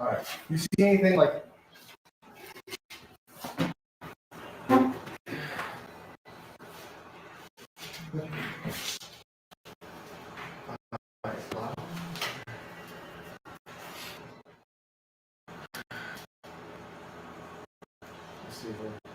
All right. You see anything like? Let's see here.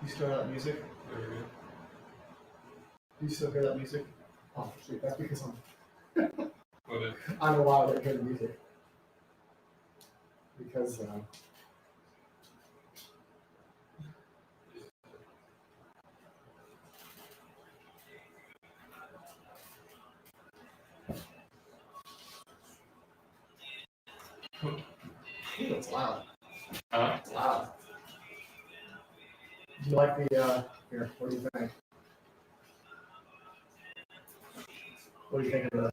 You still hear that music? Very good. Do you still hear that music? Oh, shoot. That's because What I'm allowed to hear the music. Because, ooh, it's loud. It's loud. Do you like the, here, what do you think? What do you think of the,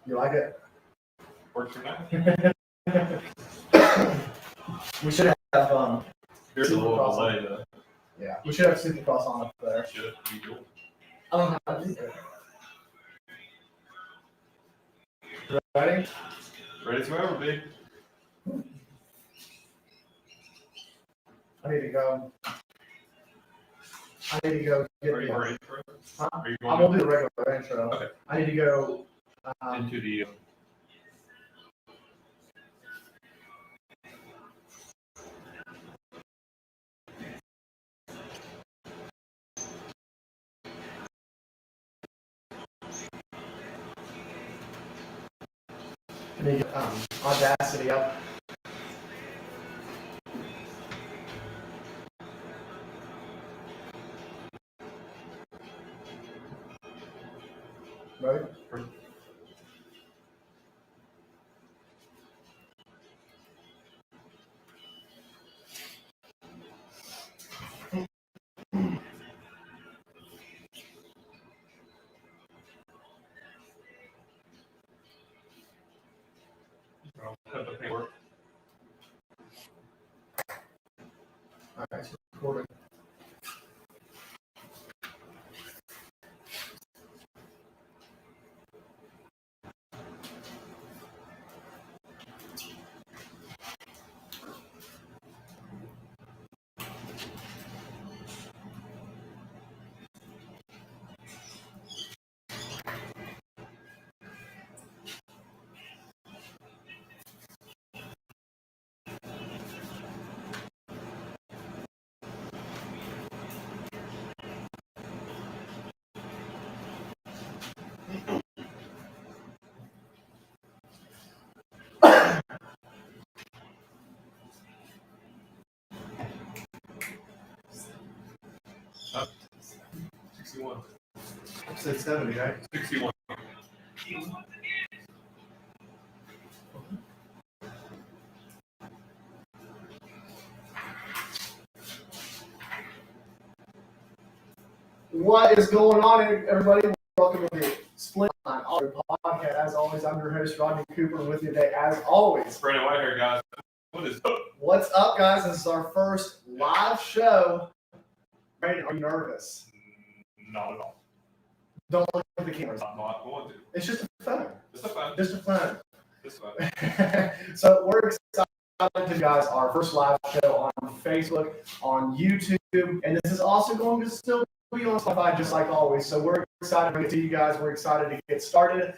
you like it? Works for now. We should have, There's a little delay though. yeah, we should have Supercross on up there. Should be cool. I don't know how to do that. Ready? Ready to ever be. I need to go get Ready the, for intro? huh? Are you I'm going gonna do the regular intro. Okay. I need to go, into the I need to get, Audacity up. Ready? cut the paperwork. All right, it's recording. Up. 61. I said 70, right? 61. What is going on, everybody? Welcome to the SplitLine Offroad podcast. As always, I'm your host, Rodney Cooper, and with you today, as always, Brandon White here, guys. What is up? what's up, guys? This is our first live show. Brandon, are you nervous? Not at all. Don't look at the cameras. I'm not going to. It's just a phone. It's a fun. Just a phone. It's fun. So we're excited to you guys our first live show on Facebook, on YouTube, and this is also going to still be on Spotify just like always. So we're excited to bring it to you guys. We're excited to get started.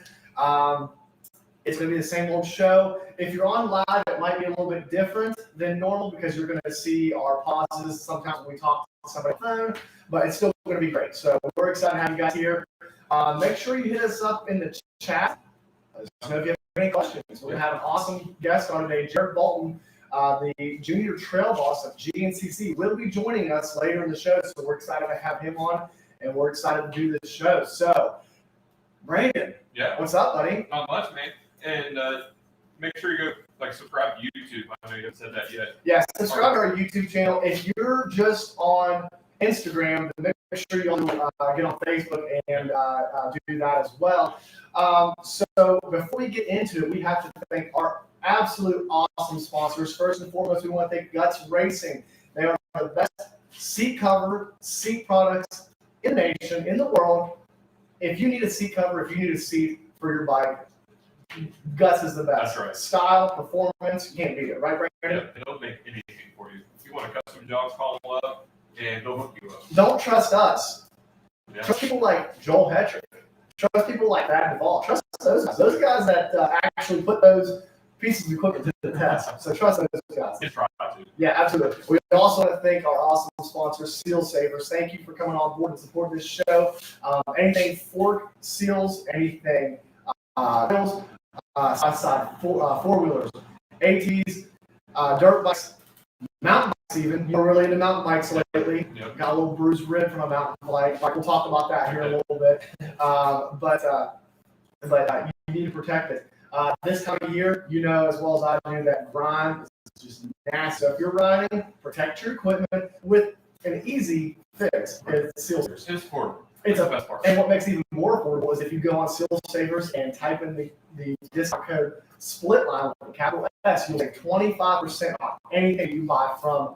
It's going to be the same old show. If you're on live, it might be a little bit different than normal because you're going to see our pauses sometimes when we talk to somebody on the phone, but it's still going to be great. So we're excited to have you guys here. Make sure you hit us up in the chat. Let us know if you have any questions. We're going to have an awesome guest on today, Jared Bolton, the junior trail boss of GNCC, will be joining us later in the show. So we're excited to have him on, and we're excited to do this show. So, Brandon, Yeah. what's up, buddy? Not much, man. And make sure you go subscribe to YouTube. I know you haven't said that yet. Yeah, subscribe to our YouTube channel. If you're just on Instagram, then make sure you all get on Facebook and do that as well. So before we get into it, we have to thank our absolute awesome sponsors. First and foremost, we want to thank Guts Racing. They are the best seat cover, seat products in the nation, in the world. If you need a seat cover, if you need a seat for your bike, Guts is the best. That's right. Style, performance, you can't beat it, right, Brandon? Yeah, they'll make anything for you. If you want a custom job, call them up and they'll hook you up. Don't trust us. Yeah. Trust people like Joel Hetrick. Trust people like Brad Duvall. Trust those guys that actually put those pieces of equipment to the test. So trust those guys. Just try to. Yeah, absolutely. We also want to thank our awesome sponsors, Seal Savers. Thank you for coming on board and support this show. Anything fork seals, anything side four-wheelers, ATs, dirt bikes, mountain bikes even. You're really into mountain bikes lately. Yep. Got a little bruised rib from a mountain bike. We'll talk about that here in a little bit. But you need to protect it. This time of year, you know as well as I do that grime is just nasty. So if you're riding, protect your equipment with an easy fix. It's Seal Savers. It's affordable. It's the best part. And what makes it even more affordable is if you go on Seal Savers and type in the discount code SplitLine with a capital S, you'll get 25% off anything you buy from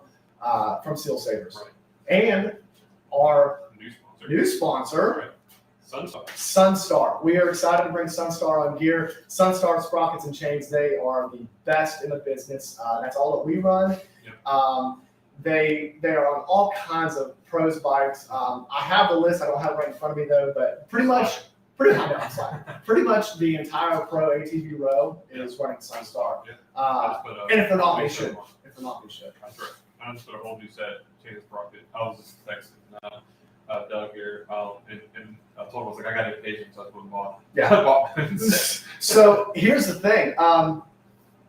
Seal Savers. Right. And our New sponsor. Right. Sunstar. Sunstar. We are excited to bring Sunstar on gear. Sunstar sprockets and chains, they are the best in the business. That's all that we run. Yep. They are on all kinds of pros bikes. I have the list. I don't have it right in front of me though, but pretty much the entire pro ATV row is running Sunstar. Yeah. And if they're not, they should. If they're not, they should. That's right. I just put a whole new set chain sprocket. I was just texting Doug here, and I told him, I was like, I got impatient, so I put them on. Yeah. I bought one. So here's the thing.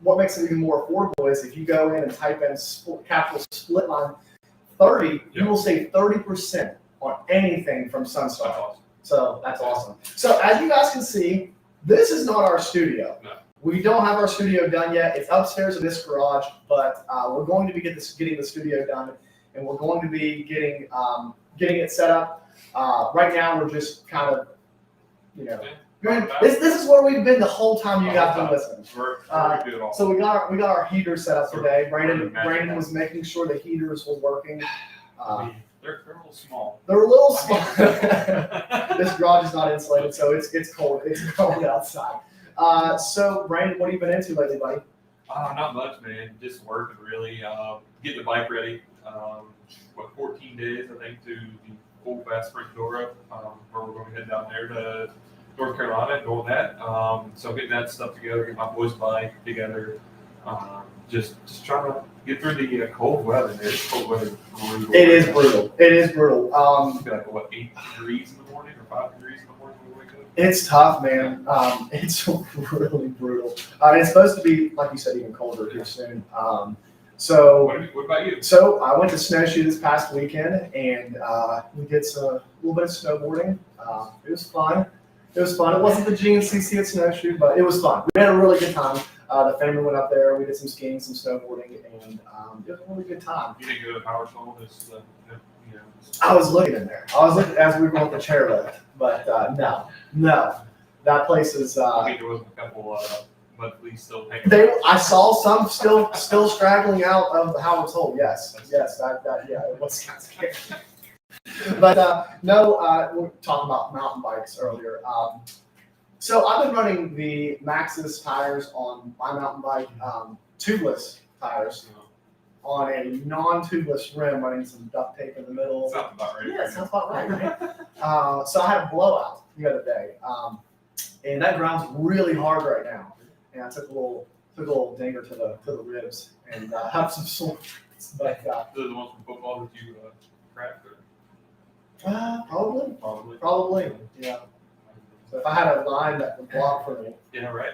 What makes it even more affordable is if you go in and type in capital SplitLine 30, you will save 30% on anything from Sunstar. That's awesome. So that's awesome. So as you guys can see, this is not our studio. No. We don't have our studio done yet. It's upstairs in this garage, but we're going to be getting the studio done, and we're going to be getting it set up. Right now, we're just kind of, this is where we've been the whole time you guys been listening. So we got our heater set up today. Brandon was making sure the heaters were working. They're a little small. They're a little small. This garage is not insulated, so it's cold. It's cold outside. So Brandon, what have you been into lately, buddy? Not much, man. Just working really. Getting the bike ready. 14 days, I think, to the full fast sprint Dora, where we're going to head down there to North Carolina and doing that. So getting that stuff together, get my boys' bike together. Just trying to get through the cold weather. It's cold weather. It is brutal. It is brutal. It's like what, 8 degrees in the morning or 5 degrees in the morning when we wake up? It's tough, man. It's really brutal. It's supposed to be, like you said, even colder here soon. So what about you? So I went to snowshoe this past weekend, and we did a little bit of snowboarding. It was fun. It wasn't the GNCC at snowshoe, but it was fun. We had a really good time. The family went up there. We did some skiing, some snowboarding, and it was a really good time. You didn't go to Power Soul? I was looking in there. I was looking as we were going up the chairlift, but no. That place is. I mean, there was a couple monthly still hanging. I saw some still straggling out of Howard's Hole. Yes, it was kind of scary. But no, we were talking about mountain bikes earlier. So I've been running the Maxxis tires on my mountain bike, tubeless tires, on a non-tubeless rim, running some duct tape in the middle. Sounds about right. Yeah, sounds about right? So I had a blowout the other day, and that ground's really hard right now. And I took a little dinger to the ribs and have some sore. But those are the ones from football that you cracked? Probably. Yeah. So if I had a line that would block for me. Yeah, right.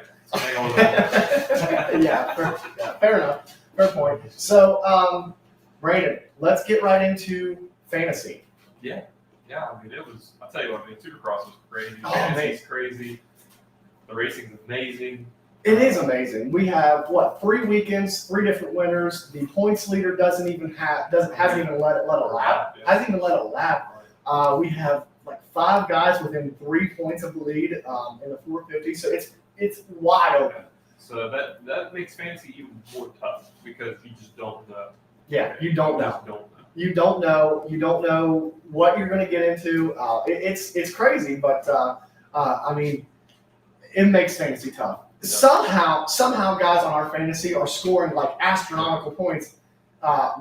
Fair enough. Fair point. So, Brandon, let's get right into fantasy. Yeah. I mean, I'll tell you what, Supercross was crazy. Oh, Fantasy's crazy. The racing's amazing. It is amazing. We have 3 weekends, 3 different winners. The points leader hasn't even let a lap. Yeah. Hasn't even let a lap We have like 5 guys within 3 points of the lead in the 450. So it's wide open. So that makes fantasy even more tough because you just don't know. Yeah, you don't know. Just don't know. You don't know. You don't know what you're going to get into. It's crazy, but I mean, it makes fantasy tough. Somehow, guys on our fantasy are scoring like astronomical points.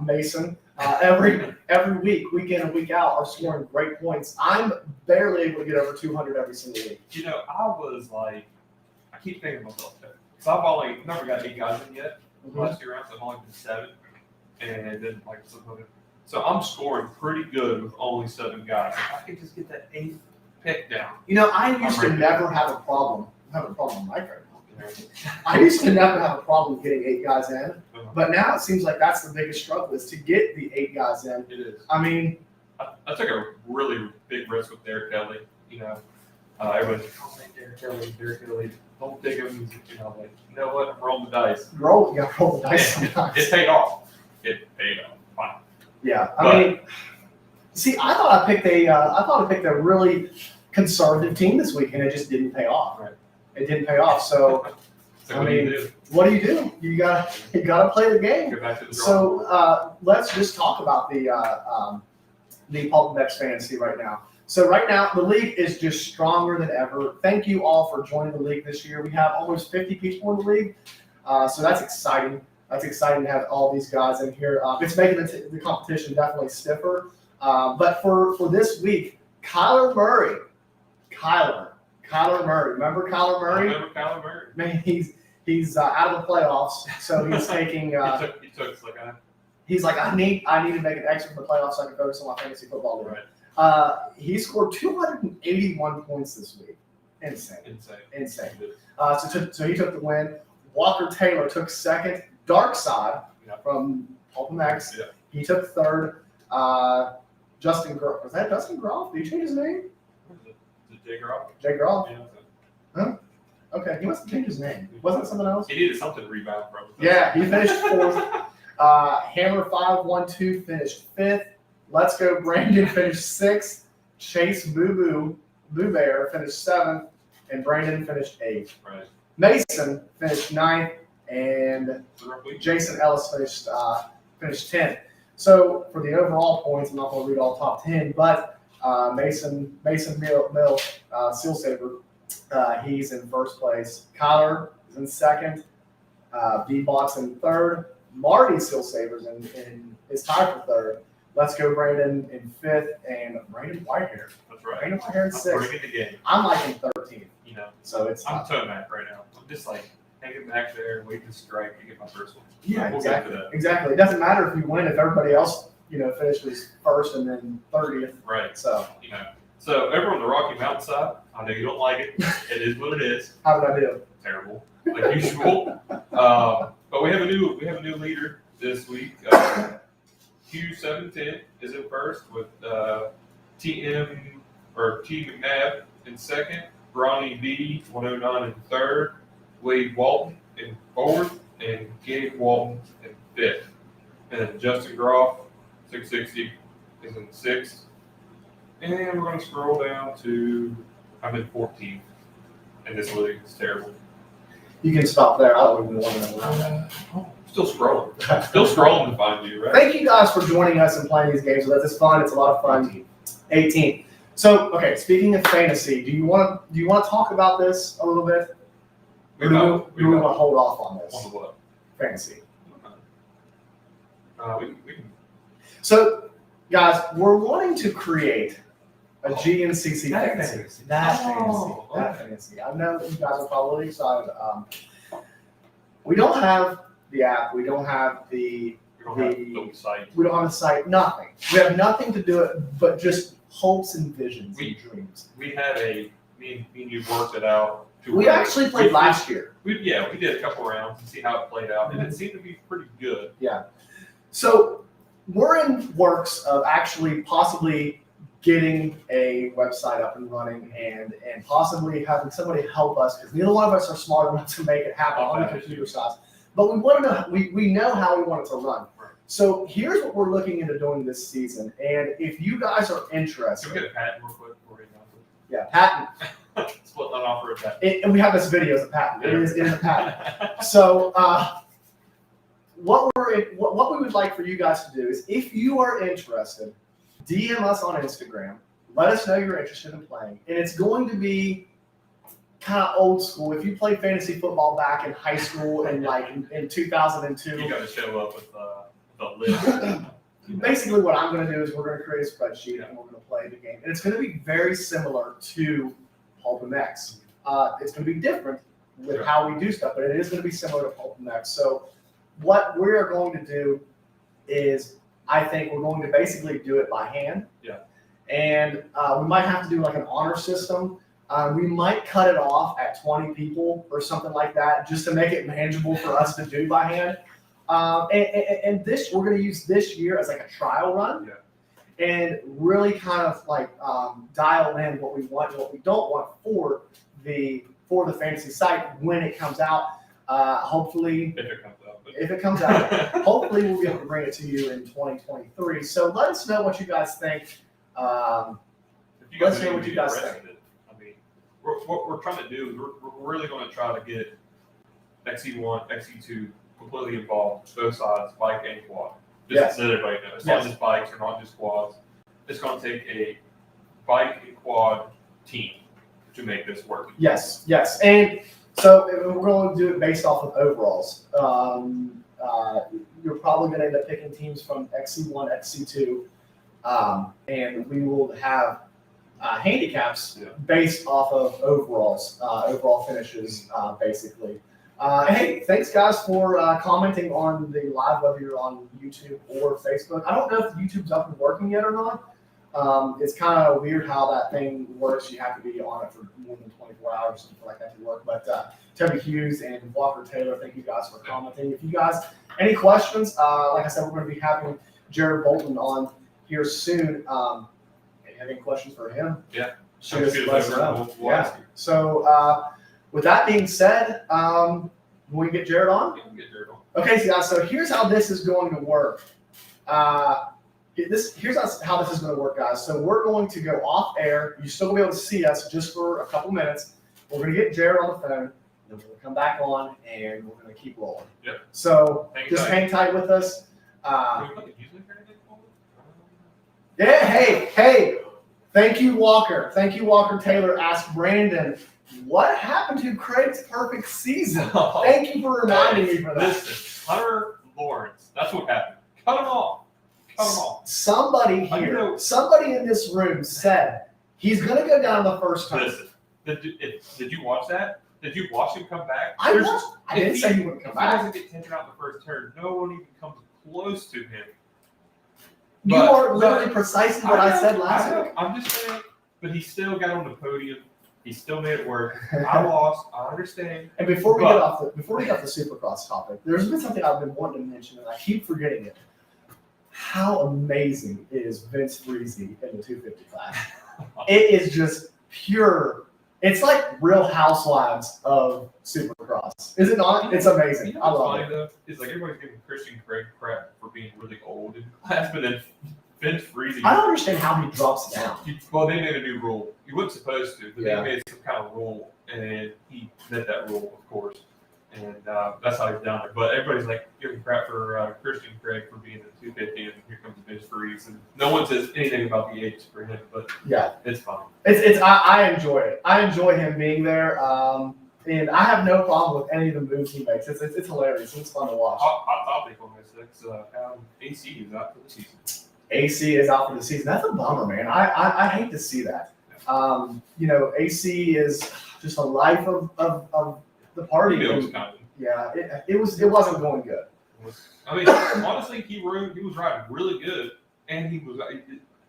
Mason, every week in and week out, are scoring great points. I'm barely able to get over 200 every single week. You know, I keep thinking to myself that. So I've never got 8 guys in yet. Last 2 rounds, I've only been 7, and then like some other. So I'm scoring pretty good with only 7 guys. If I could just get that 8th pick down. You know, I used to never have a problem. I have a problem with Mike right now. I used to never have a problem getting 8 guys in, but now it seems like that's the biggest struggle is to get the 8 guys in. It is. I mean, I took a really big risk with Derek Kelly. You know, everybody's like, "Oh, man, Derek Kelly, don't take him." You know, like, you know what? I'm rolling the dice. you gotta roll the dice And sometimes. it paid off. It paid off. Fine. Yeah, I mean, see, I thought I picked a really conservative team this week, and it just didn't pay off. Right. It didn't pay off. So, So I mean, what do? You gotta play the game. Go back to the drawing board. So let's just talk about the Pulp Next fantasy right now. So right now the league is just stronger than ever. Thank you all for joining the league this year. We have almost 50 people in the league, so that's exciting. That's exciting to have all these guys in here. It's making the competition definitely stiffer. But for this week, Kyler Murray. Remember Kyler Murray? I remember Kyler Murray. Man, he's out of the playoffs, so he's taking. He took He's like, I need to make an extra for the playoffs so I can focus on my fantasy football league. Right. He scored 281 points this week. Insane. So he took the win. Walker Taylor took second. Dark Side from Pulp X. Yeah. He took third. Justin Groff. Was that Justin Groff? Did you change his name? Is it Jay Groff? Jay Groff? Yeah. Okay, he must have changed his name. Wasn't it something else? He needed something to rebound from. Yeah, he finished 4th. Hammer 512 finished 5th. Let's Go Brandon finished 6th. Chase Boo Bear finished 7th. And Brandon finished 8th. Right. Mason finished 9th. And Jason Ellis finished 10th. So for the overall points, I'm not going to read all top 10, but Mason Mill, Seal Saver, he's in first place. Kyler is in second. B-Box in third. Marty Seal Savers is tied for third. Let's Go Brandon in 5th, and Brandon Whitehair. That's right. Brandon Whitehair in 6th. Bringing the game. I'm like in 13th. You know, So it's I'm Tomac right now. I'm just like hanging back there and waiting to strike to get my first one. yeah, We'll exactly. get to that. Exactly. It doesn't matter if you win if everybody else finishes first and then 30th. Right. So You know. So over on the Rocky Mountain side, I know you don't like it. It is what it is. how did I do? Terrible, like usual. But we have a new leader this week. Q710 is in first with T McNabb in second, Ronnie B 109 in third, Wade Walton in fourth, and Gabe Walton in fifth. And then Justin Groff 660 is in sixth. And we're going to scroll down to I'm in 14th, and this league is terrible. You can stop there. I don't even want to know. Still scrolling. Still scrolling to find you, right? Thank you guys for joining us and playing these games with us. It's fun. It's a lot of fun. 18. So, okay, speaking of fantasy, do you want to talk about this a little bit? Or do we want to hold off on this? On the what? Fantasy. We can. So, guys, we're wanting to create a GNCC fantasy. That fantasy. I know that you guys are probably excited. We don't have the app. We don't have We don't have the site. We don't have the site. Nothing. We have nothing to do it but just hopes and visions and dreams. We had me and you worked it out. We actually played last year. We did a couple rounds and see how it played out, and it seemed to be pretty good. Yeah. So we're in works of actually possibly getting a website up and running and possibly having somebody help us because neither one of us are smart enough to make it happen on the computer side. But we want to know we know how we want it to run. Right. So here's what we're looking into doing this season. And if you guys are interested. Can we get a patent real quick before we go? Yeah, patent. SplitLine Offroad patent. And we have this video as a patent. It is a patent. So what we would like for you guys to do is, if you are interested, DM us on Instagram. Let us know you're interested in playing. And it's going to be kind of old school. If you played fantasy football back in high school and like in 2002. You got to show up with the list. Basically what I'm going to do is we're going to create a spreadsheet and we're going to play the game. And it's going to be very similar to Pulp MX. It's going to be different with how we do stuff, but it is going to be similar to Pulp MX. So what we're going to do is, I think we're going to basically do it by hand. Yeah. And we might have to do like an honor system. We might cut it off at 20 people or something like that, just to make it manageable for us to do by hand. And this, we're going to use this year as like a trial run. Yeah. And really kind of like dial in what we want and what we don't want for the fantasy site when it comes out. Hopefully, if it comes out, hopefully we'll be able to bring it to you in 2023. So let us know what you guys think. Let's know what you guys think. I mean, what we're trying to do is we're really going to try to get XE1, XE2 completely involved, both sides, bike and quad. Just so everybody knows. It's not just bikes or not just quads. It's going to take a bike and quad team to make this work. Yes. And so we're going to do it based off of overalls. You're probably going to end up picking teams from XC1, XC2, and we will have handicaps based off of overalls, overall finishes, basically. Hey, thanks guys for commenting on the live, whether you're on YouTube or Facebook. I don't know if YouTube's up and working yet or not. It's kind of weird how that thing works. You have to be on it for more than 24 hours or something like that to work. But Toby Hughes and Walker Taylor, thank you guys for commenting. If you guys, any questions, like I said, we're going to be having Jared Bolton on here soon. Have any questions for him? Yeah. Shoot us, let us know. Yeah. So with that being said, will we get Jared on? Yeah, we can get Jared on. Okay, guys, so here's how this is going to work. Here's how this is going to work, guys. So we're going to go off air. You're still going to be able to see us just for a couple minutes. We're going to get Jared on the phone. Then we're going to come back on, and we're going to keep rolling. Yep. So hang tight with us. Yeah, hey. Thank you, Walker. Thank you, Walker Taylor. Asked Brandon, what happened to Craig's perfect season? Thank you for reminding me for that. Listen, Hunter Lawrence, that's what happened. Cut him off. Somebody here, somebody in this room said he's going to go down the first time. Listen, did you watch that? Did you watch him come back? I didn't say he wouldn't come back. If he doesn't get taken out the first turn, no one even comes close to him. You are literally precisely what I said last week. I'm just saying, but he still got on the podium. He still made it work. I lost. I understand. And before we get off the Supercross topic, there's been something I've been wanting to mention, and I keep forgetting it. How amazing is Vince Freezy in the 250 class? It is just pure. It's like Real Housewives of Supercross. Is it not? It's amazing. You know I love it. Though? It's like everybody's giving Christian Craig crap for being really old in class, but then Vince Freezy. I don't understand how he drops down. Well, they made a new rule. You weren't supposed to, but Yeah. they made some kind of rule, and he met that rule, of course. And that's how he's down there. But everybody's like giving crap for Christian Craig for being in the 250, and here comes Vince Freeze. And no one says anything about the age for him, but yeah, it's fine. I enjoy it. I enjoy him being there, and I have no problem with any of the moves he makes. It's hilarious. It's fun to watch. Hot topic on this next. AC is out for the season. AC is out for the season. That's a bummer, man. I hate to see that. AC is just a life of the party. Yeah, it wasn't going good. I mean, honestly, he was riding really good, and he was.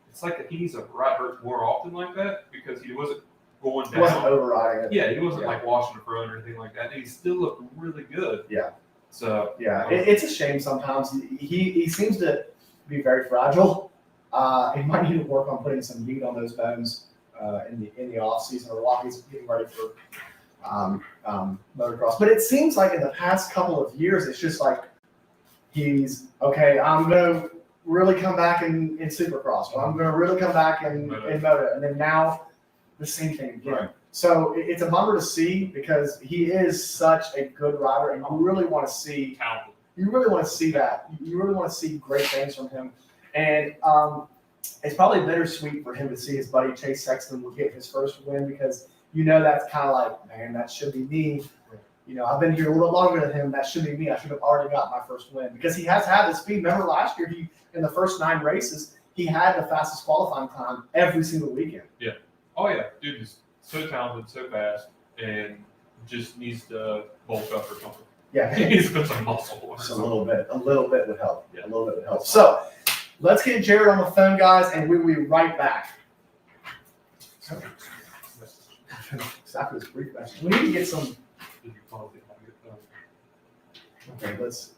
It's like he needs to ride more often like that because he wasn't going down. He wasn't overriding it. Yeah, he wasn't like washing the front or anything like that. And he still looked really good. Yeah. So yeah, it's a shame sometimes. He seems to be very fragile. He might need to work on putting some meat on those bones in the off season or while he's getting ready for motocross. But it seems like in the past couple of years, it's just like he's okay. I'm gonna really come back in Supercross, or I'm gonna really come back in Moto, and then now the same thing again. Right. So it's a bummer to see because he is such a good rider, and you really want to see. Talented. You really want to see that. You really want to see great things from him, and it's probably bittersweet for him to see his buddy Chase Sexton will get his first win because that's kind of like, man, that should be me. I've been here a little longer than him. That should be me. I should have already got my first win because he has had the speed. Remember last year, in the first 9 races, he had the fastest qualifying time every single weekend. Yeah. Oh yeah, dude is so talented, so fast, and just needs to bulk up or something. Yeah, He needs to put some muscle on. just a little bit would help. Yeah. A little bit would help. So let's get Jared on the phone, guys, and we'll be right back. Exactly, this brief message. We need to get some. Did you pause it? Okay, let's.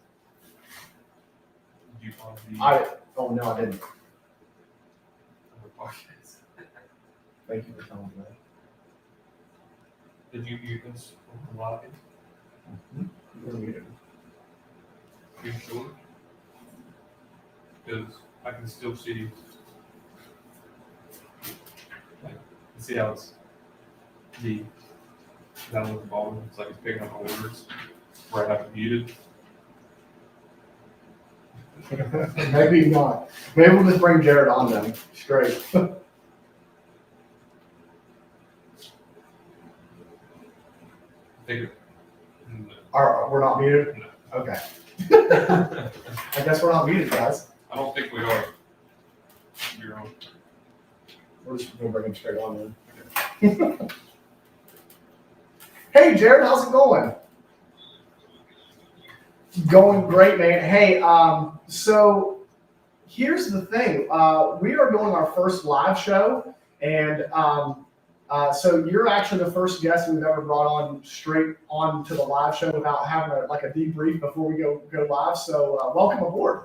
Did you pause the Oh no, I didn't. podcast? Thank you for telling me that. Did you mute us on the live? We're muted. You sure? Because I can still see. See how it's down at the bottom. It's like it's picking up my words where I have it muted. Maybe not. Maybe we'll just bring Jared on then. Straight. I think We're not muted? No. Okay. I guess we're not muted, guys. I don't think we are. You're on. We're just going to bring him straight on then. Hey, Jared, how's it going? Going great, man. Hey, so here's the thing. We are doing our first live show, and so you're actually the first guest we've ever brought on straight on to the live show without having a debrief before we go live. So welcome aboard.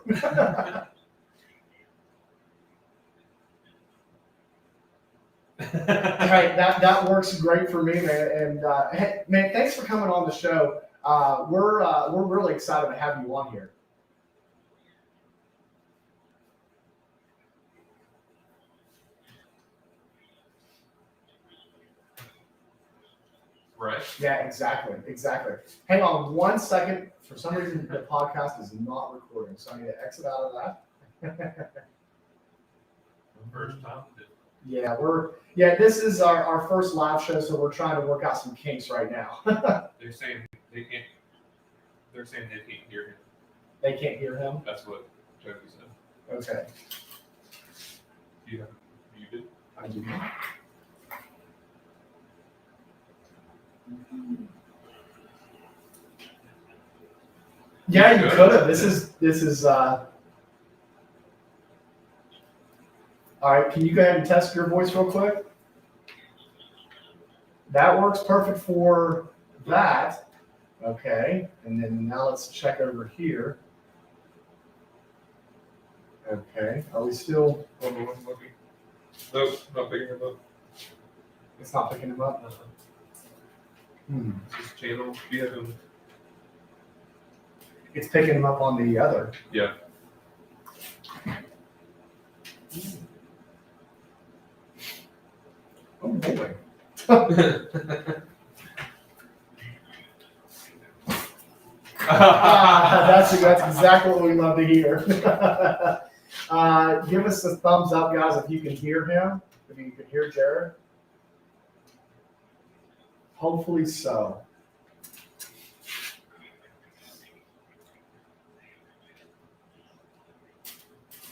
Hey, that works great for me, man. And hey, man, thanks for coming on the show. We're really excited to have you on here. Right. Yeah, exactly. Hang on 1 second. For some reason, the podcast is not recording, so I need to exit out of that. First time. This is our first live show, so we're trying to work out some kinks right now. They're saying they can't. They're saying they can't hear him. They can't hear him? That's what Toby said. Okay. You have muted. I do not. Yeah, you could have. This is all right, can you go ahead and test your voice real quick? That works perfect for that. Okay, and then now let's check over here. Okay, are we still? Nope, not picking him up. It's not picking him up. This channel, you have him. It's picking him up on the other. Yeah. Oh boy. That's exactly what we love to hear. Give us a thumbs up, guys, if you can hear him. If you can hear Jared. Hopefully so.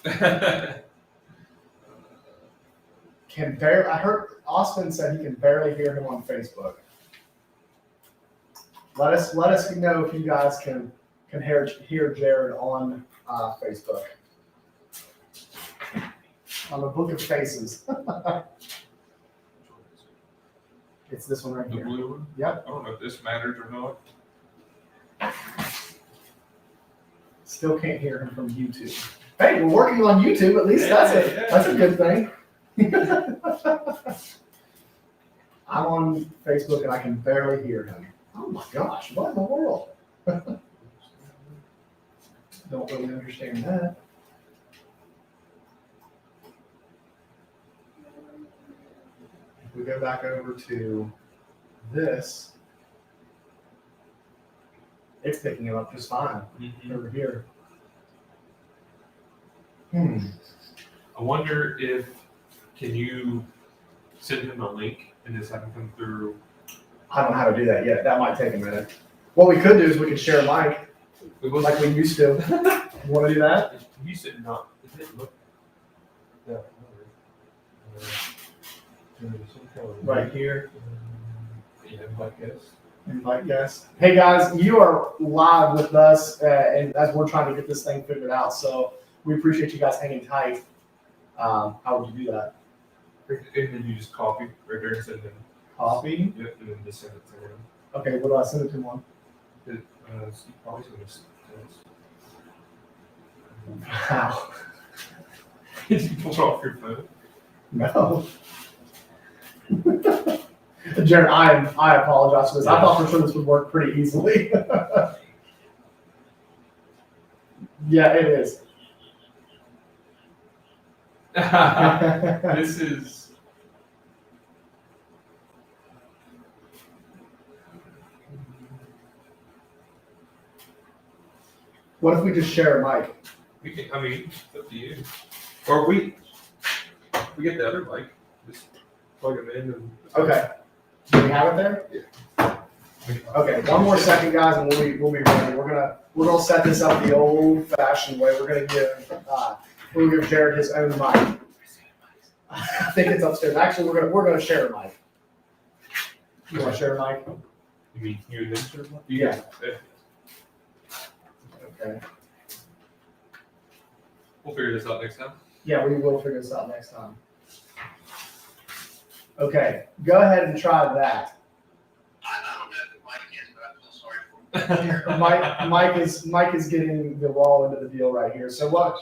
I heard Austin said he can barely hear him on Facebook. Let us know if you guys can hear Jared on Facebook. On the Book of Faces. It's this one right The here. blue one? Yep. I don't know if this matters or not. Still can't hear him from YouTube. Hey, we're working on YouTube. At least that's a good thing. I'm on Facebook and I can barely hear him. Oh my gosh, what in the world? Don't don't really understand that. If we go back over to this, it's picking it up just fine over here. I wonder if can you send him a link and just have him come through. I don't know how to do that yet. That might take a minute. What we could do is we could share a mic like we used to. You want to do that? You said not. Is it look? Yeah. Right here. Yeah, I guess. Invite guests. Hey guys, you are live with us, and as we're trying to get this thing figured out. So we appreciate you guys hanging tight. How would you do that? And then you just copy right there and send them. Copy. Yep, and then just send it to him. Okay, what do I send it to one? So you probably send this. Wow. Did you pull it off your phone? No. Jared, I apologize for this. I thought for sure this would work pretty easily. Yeah, it is. This is. What if we just share a mic? We can. I mean, it's up to you. Or we get the other mic. Just plug them in and. Okay. Do we have it there? Yeah. Okay. One more second, guys, and we'll be ready. We're gonna set this up the old-fashioned way. We're gonna give Jared his own mic. I think it's upstairs. Actually, we're gonna share a mic. You want to share a mic? You mean you and them? Yeah. Okay. We'll figure this out next time. Yeah, we will figure this out next time. Okay, go ahead and try that. I don't know who Mike is, but I feel sorry for him. Mike is getting the raw end of the deal right here. So what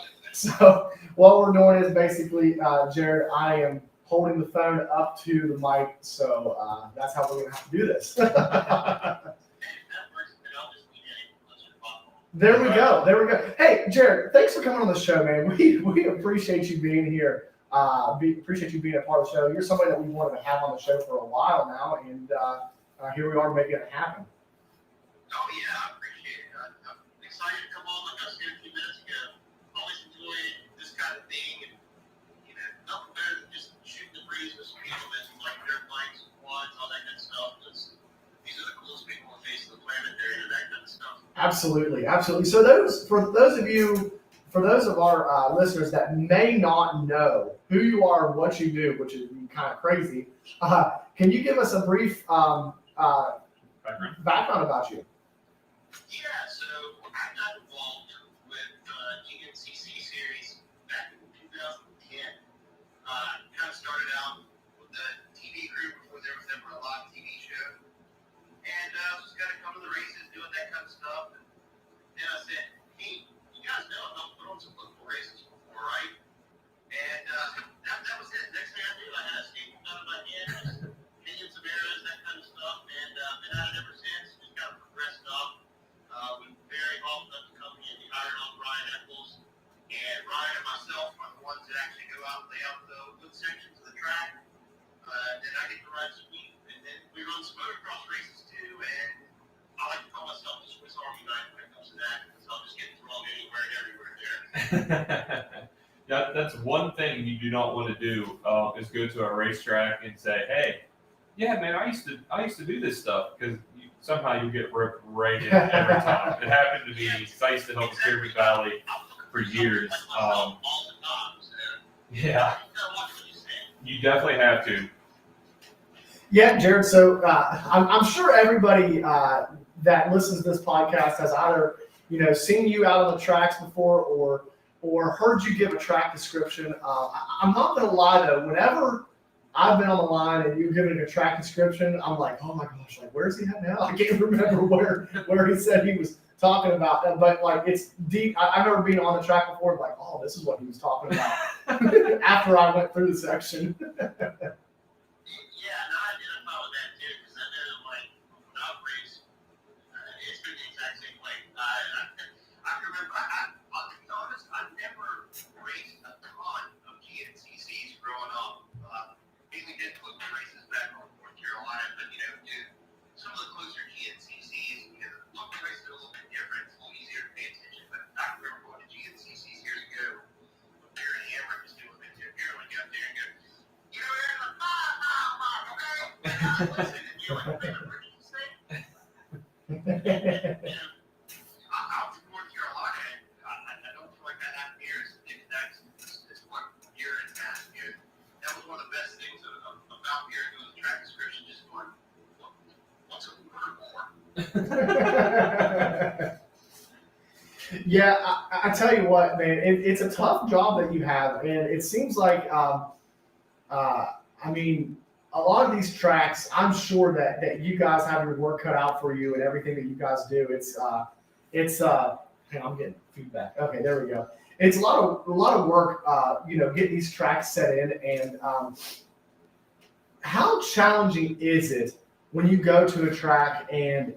we're doing is basically, Jared, I am holding the phone up to the mic, so that's how we're gonna have to do this. There we go. Hey, Jared, thanks for coming on the show, man. We appreciate you being here. Appreciate you being a part of the show. You're somebody that we wanted to have on the show for a while now, and here we are making it happen. Oh yeah, I appreciate it. I'm excited to come on. Like I said a few minutes ago, always enjoy this kind of thing, and nothing better than just shooting the breeze with some people that like dirt bikes, quads, all that good stuff. These are the coolest people on the face of the planet. They're into that kind of stuff. Absolutely. So for those of our listeners that may not know who you are and what you do, which is kind of crazy, can you give us a brief background about you? Yeah, so I got involved with GNCC series back in 2010. Kind of started out with the TV crew before there was ever a live TV show. And I was just kind of coming to the races, doing that kind of stuff. And then I said, hey, you guys know I've put on some football races before, right? And that was it. Next thing I knew, I had a staple down in my head, opinions of errors, that kind of stuff. And been at it ever since. Just kind of progressed up. We very often up the company and we hired on Ryan Eccles. And Ryan and myself are the ones that actually go out and lay out the wood sections of the track. Then I get to ride some wheat. And then we run some motocross races too. And I like to call myself the Swiss Army knife when it comes to that. So I'll just get thrown anywhere and everywhere there. Yeah, that's one thing you do not want to do is go to a racetrack and say, "Hey, yeah, man, I used to do this stuff," because somehow you get ripped right in every time. It happened to me. I used to help the Pyramid Valley for years. Yeah, you definitely have to. Yeah, Jared. So I'm sure everybody that listens to this podcast has either seen you out on the tracks before or heard you give a track description. I'm not gonna lie though, whenever I've been on the line and you're giving a track description, I'm like, oh my gosh, like where's he at now? I can't remember where he said he was talking about. But like it's deep. I remember being on the track before, and like, oh, this is what he was talking about after I went through the section. Yeah, no, I identify with that too, because I know, like, when I race, it's been the exact same way. I remember, I'll Listen, you're like, favorite Richmond State? Out to North Carolina, I don't feel like that happened here. It's what, year and a half here. That was one of the best things about here doing the track description, just going, what's a word more? Yeah, I tell you what, man, it's a tough job that you have, and it seems like, I mean, a lot of these tracks, I'm sure that you guys have your work cut out for you and everything that you guys do. Hang on, I'm getting feedback. Okay, there we go. It's a lot of work, getting these tracks set in, and how challenging is it when you go to a track and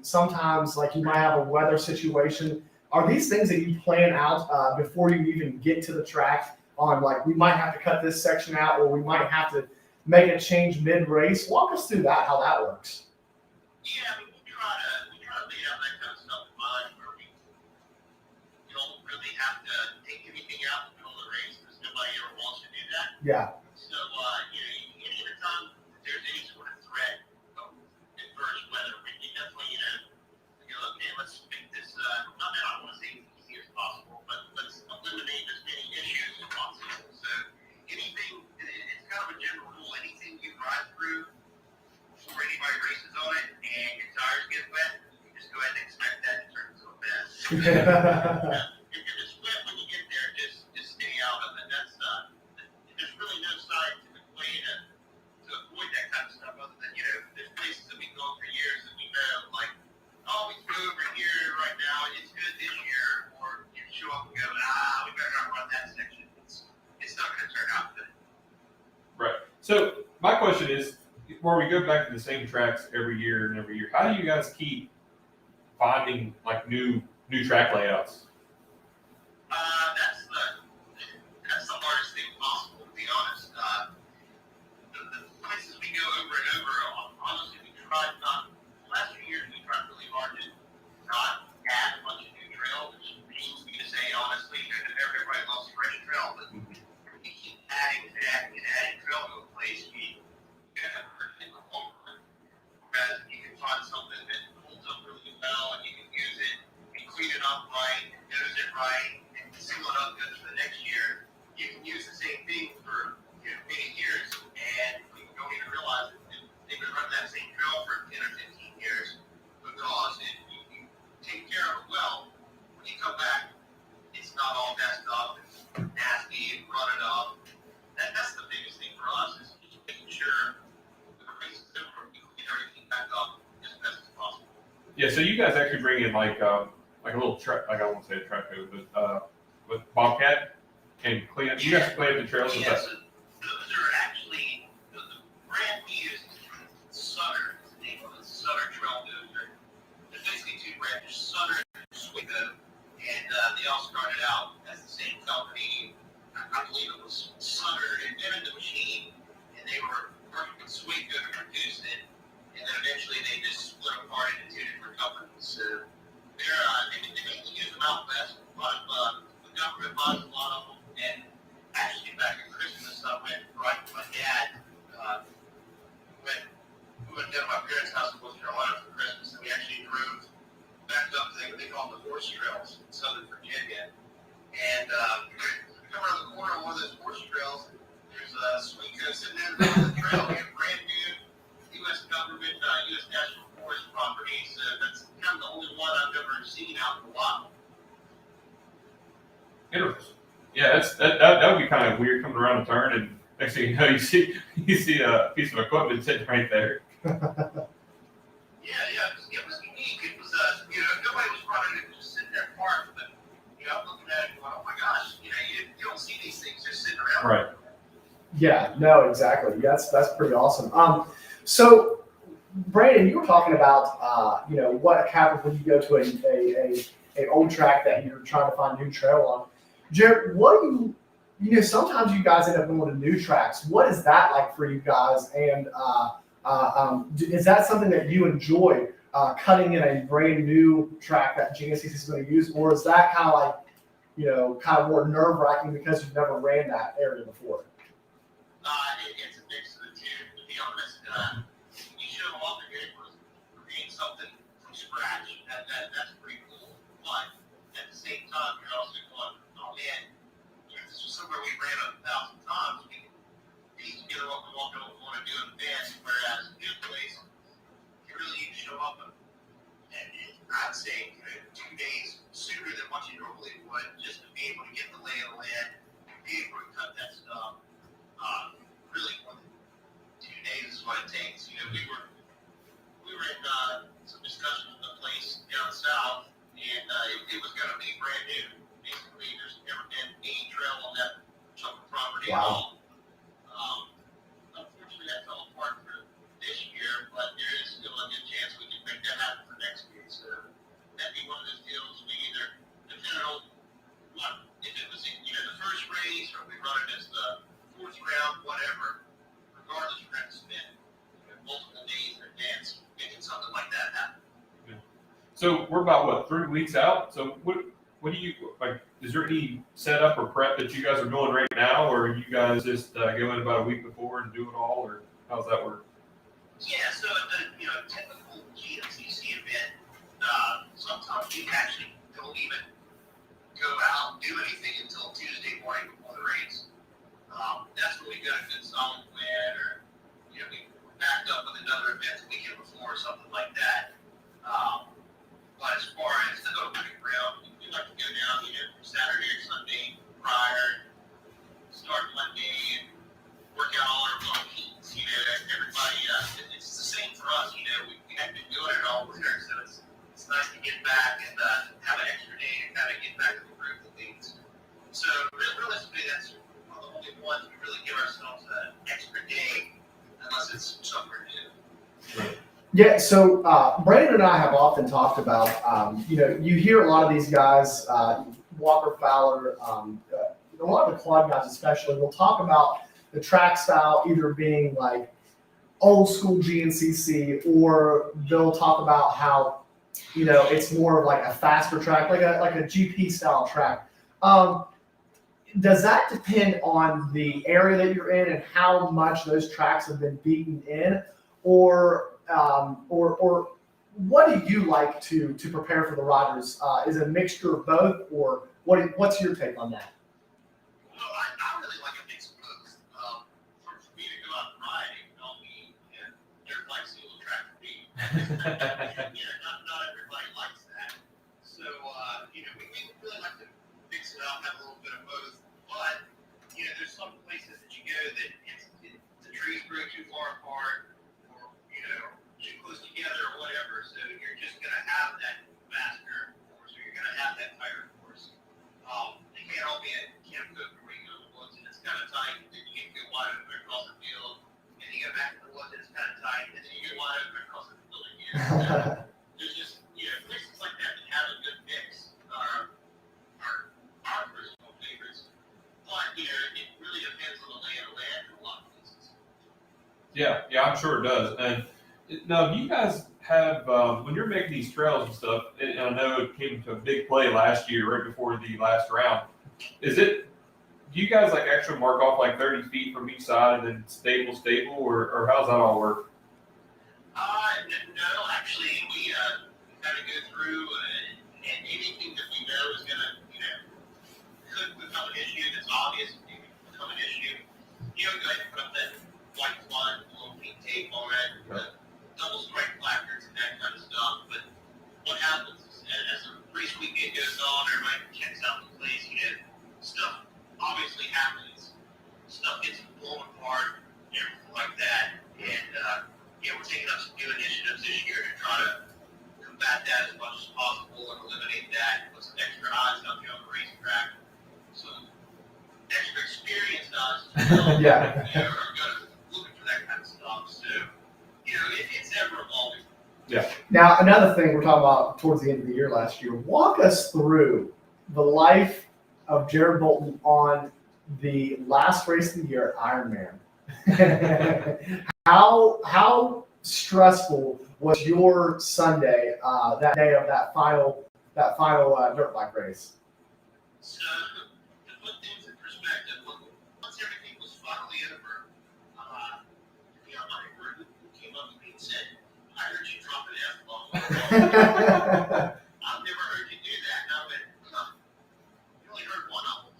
sometimes like you might have a weather situation? Are these things that you plan out before you even get to the track on, like, we might have to cut this section out or we might have to make a change mid-race? Walk us through that, how that works. Yeah, I mean, we try to lay out that kind of stuff in mind where we don't really have to take anything out until the race because nobody ever wants to do that. Yeah. So, any of the time there's any sort of threat of adverse weather, we definitely, okay, let's make this, I don't want to say as easy as possible, but let's eliminate as many issues as possible. So, anything, it's kind of a general rule, anything you drive through before anybody races on it and your tires get wet, you just go ahead and expect that to turn into a mess. If it's wet when you get there, just stay out of it. There's really no scientific way to avoid that kind of stuff other than, there's places that we go for years that we know, like, oh, we can go over here right now, it's good this year, or you show up and go, we better not run that section. It's not going to turn out good. Right. So my question is, where we go back to the same tracks every year, how do you guys keep finding like new track layouts? That's the hardest thing possible, to be honest. The places we go over and over, honestly, we tried not. The last few years, we tried really hard to not add a bunch of new trails, which pains me to say, honestly. Everybody loves the fresh trail, but we keep adding trail to a place. Whereas you can find something that holds up really well and you can use it and clean it up right, and nose it right, and seal it up good for the next year. You can use the same thing for many years, and you don't even realize it. They've been running that same trail for 10 or 15 years because you take care of it well. When you come back, it's not all messed up and nasty and running up. That's the biggest thing for us is just making sure the race is over and we clean everything back up as best as possible. Yeah, so you guys actually bring in like a little truck, like I won't say a truck, but with Bobcat and clean up. You guys clean up the trails with that. So those are actually the brand we use. Sutter is the name of it. Sutter Trail Dozer. There's basically two branches, Sutter and Swigo, and they all started out as the same company. I believe it was Sutter invented the machine, and they were working with Swigo to produce it, and then eventually they just split apart into two different companies. So they mainly use them out west, but the government buys a lot of them. And actually, back at Christmas, I went right with my dad. We went down to my parents' house in North Carolina for Christmas, and we actually drove back up to what they call the horse trails in Southern Virginia. And we come around the corner on one of those horse trails, and there's a Sweetco sitting there on the trail. We have brand new U.S. government, U.S. National Forest property. So that's kind of the only one I've ever seen out in a while. Interesting. Yeah, that would be kind of weird coming around a turn and next thing you know you see a piece of equipment sitting right there. Yeah, it was unique. It was nobody was running it, just sitting there parked, but I'm looking at it going, oh my gosh, you don't see these things just sitting around. Right. Yeah, no, exactly. That's pretty awesome. So Brandon, you were talking about what happens when you go to a old track that you're trying to find a new trail on. Jared, what do sometimes you guys end up going to new tracks. What is that like for you guys? And is that something that you enjoy, cutting in a brand new track that GNCC is going to use? Or is that kind of like, kind of more nerve wracking because you've never ran that area before? It's a mix of the two, to be honest. that's pretty cool. But at the same time, you're also going, oh man, this was somewhere we ran 1,000 times. We can piece together what we want to do in advance. Whereas this place, you really need to show up and I'd say 2 days sooner than what you normally would, just to be able to get the lay of the land, be able to cut that stuff. Really, more than 2 days is what it takes. We were in some discussion with the place down south, and it was going to be brand new. Basically, there's never been any trail on that chunk of property at all. Unfortunately, that fell apart for this year, but there is still a good chance we can make that happen for next year. So that'd be one of those deals we either, depending on if it was the first race or we run it as the fourth round, whatever. Regardless, we're going to spend multiple days in advance making something like that happen. Yeah. So we're about 3 weeks out. So what do you like? Is there any setup or prep that you guys are doing right now, or are you guys just go in about a week before and do it all, or how's that work? Yeah, so the typical GMCC event, sometimes we actually don't even go out and do anything until Tuesday morning before the race. That's when we got a good solid plan, or we backed up with another event the weekend before or something like that. But as far as the opening round, we like to go down Saturday or Sunday prior, start Monday, and work out all our little heats. Everybody, it's the same for us. We have been doing it all winter, so it's nice to get back and have an extra day to kind of get back to the groove of things. So realistically, that's one of the only ones we really give ourselves an extra day, unless it's somewhere new. Right. Yeah, so Brandon and I have often talked about, you hear a lot of these guys, Walker Fowler, a lot of the quad guys especially, will talk about the track style either being like old school GNCC, or they'll talk about how, it's more of like a faster track, like a GP style track. Does that depend on the area that you're in and how much those tracks have been beaten in, or what do you like to prepare for the riders? Is it a mixture of both, or what's your take on that? Well, I really like a mix of both. For me to go out and ride, it can all be dirt bike single track for me. Not everybody likes that. So, we really like to mix it up, have a little bit of both. But, there's some places that you go that the trees grow too far apart, or, too close together or whatever. So you're just going to have that faster course, or you're going to have that tighter course. They can't all be at Camp Cook where you go to the woods and it's kind of tight, and then you get to go wide open across the field, and you go back to the woods and it's kind of tight, and then you get wide open across the field again. So there's just, places like that that have a good mix are our personal favorites. But, it really depends on the lay of the land in a lot of places. Yeah, I'm sure it does. And now, do you guys have, when you're making these trails and stuff, and I know it came to a big play last year, right before the last round, do you guys actually mark off 30 feet from each side and then stable, or how's that all work? No, actually, we kind of go through, and anything that we know is going to, could become an issue, that's obvious, it could become an issue. Go ahead and put up that white line, little pink tape on it, double strike placards and that kind of stuff. But what happens is, as the race weekend goes on, everybody checks out the place, stuff obviously happens. Stuff gets blown apart, everything like that. And, we're taking up some new initiatives this year to try to combat that as much as possible and eliminate that, put some extra eyes out there on the racetrack. Some extra experienced eyes as well. Yeah. Are looking for that kind of stuff. So, it's ever evolving. Yeah. Now, another thing we're talking about towards the end of the year last year, walk us through the life of Jared Bolton on the last race of the year, Ironman. How stressful was your Sunday, that day of that final dirt bike race? So, to put things in perspective, once everything was finally over, my group came up to me and said, I heard you drop an F-bomb I've never heard you do that. And I went, huh, you only heard one of them.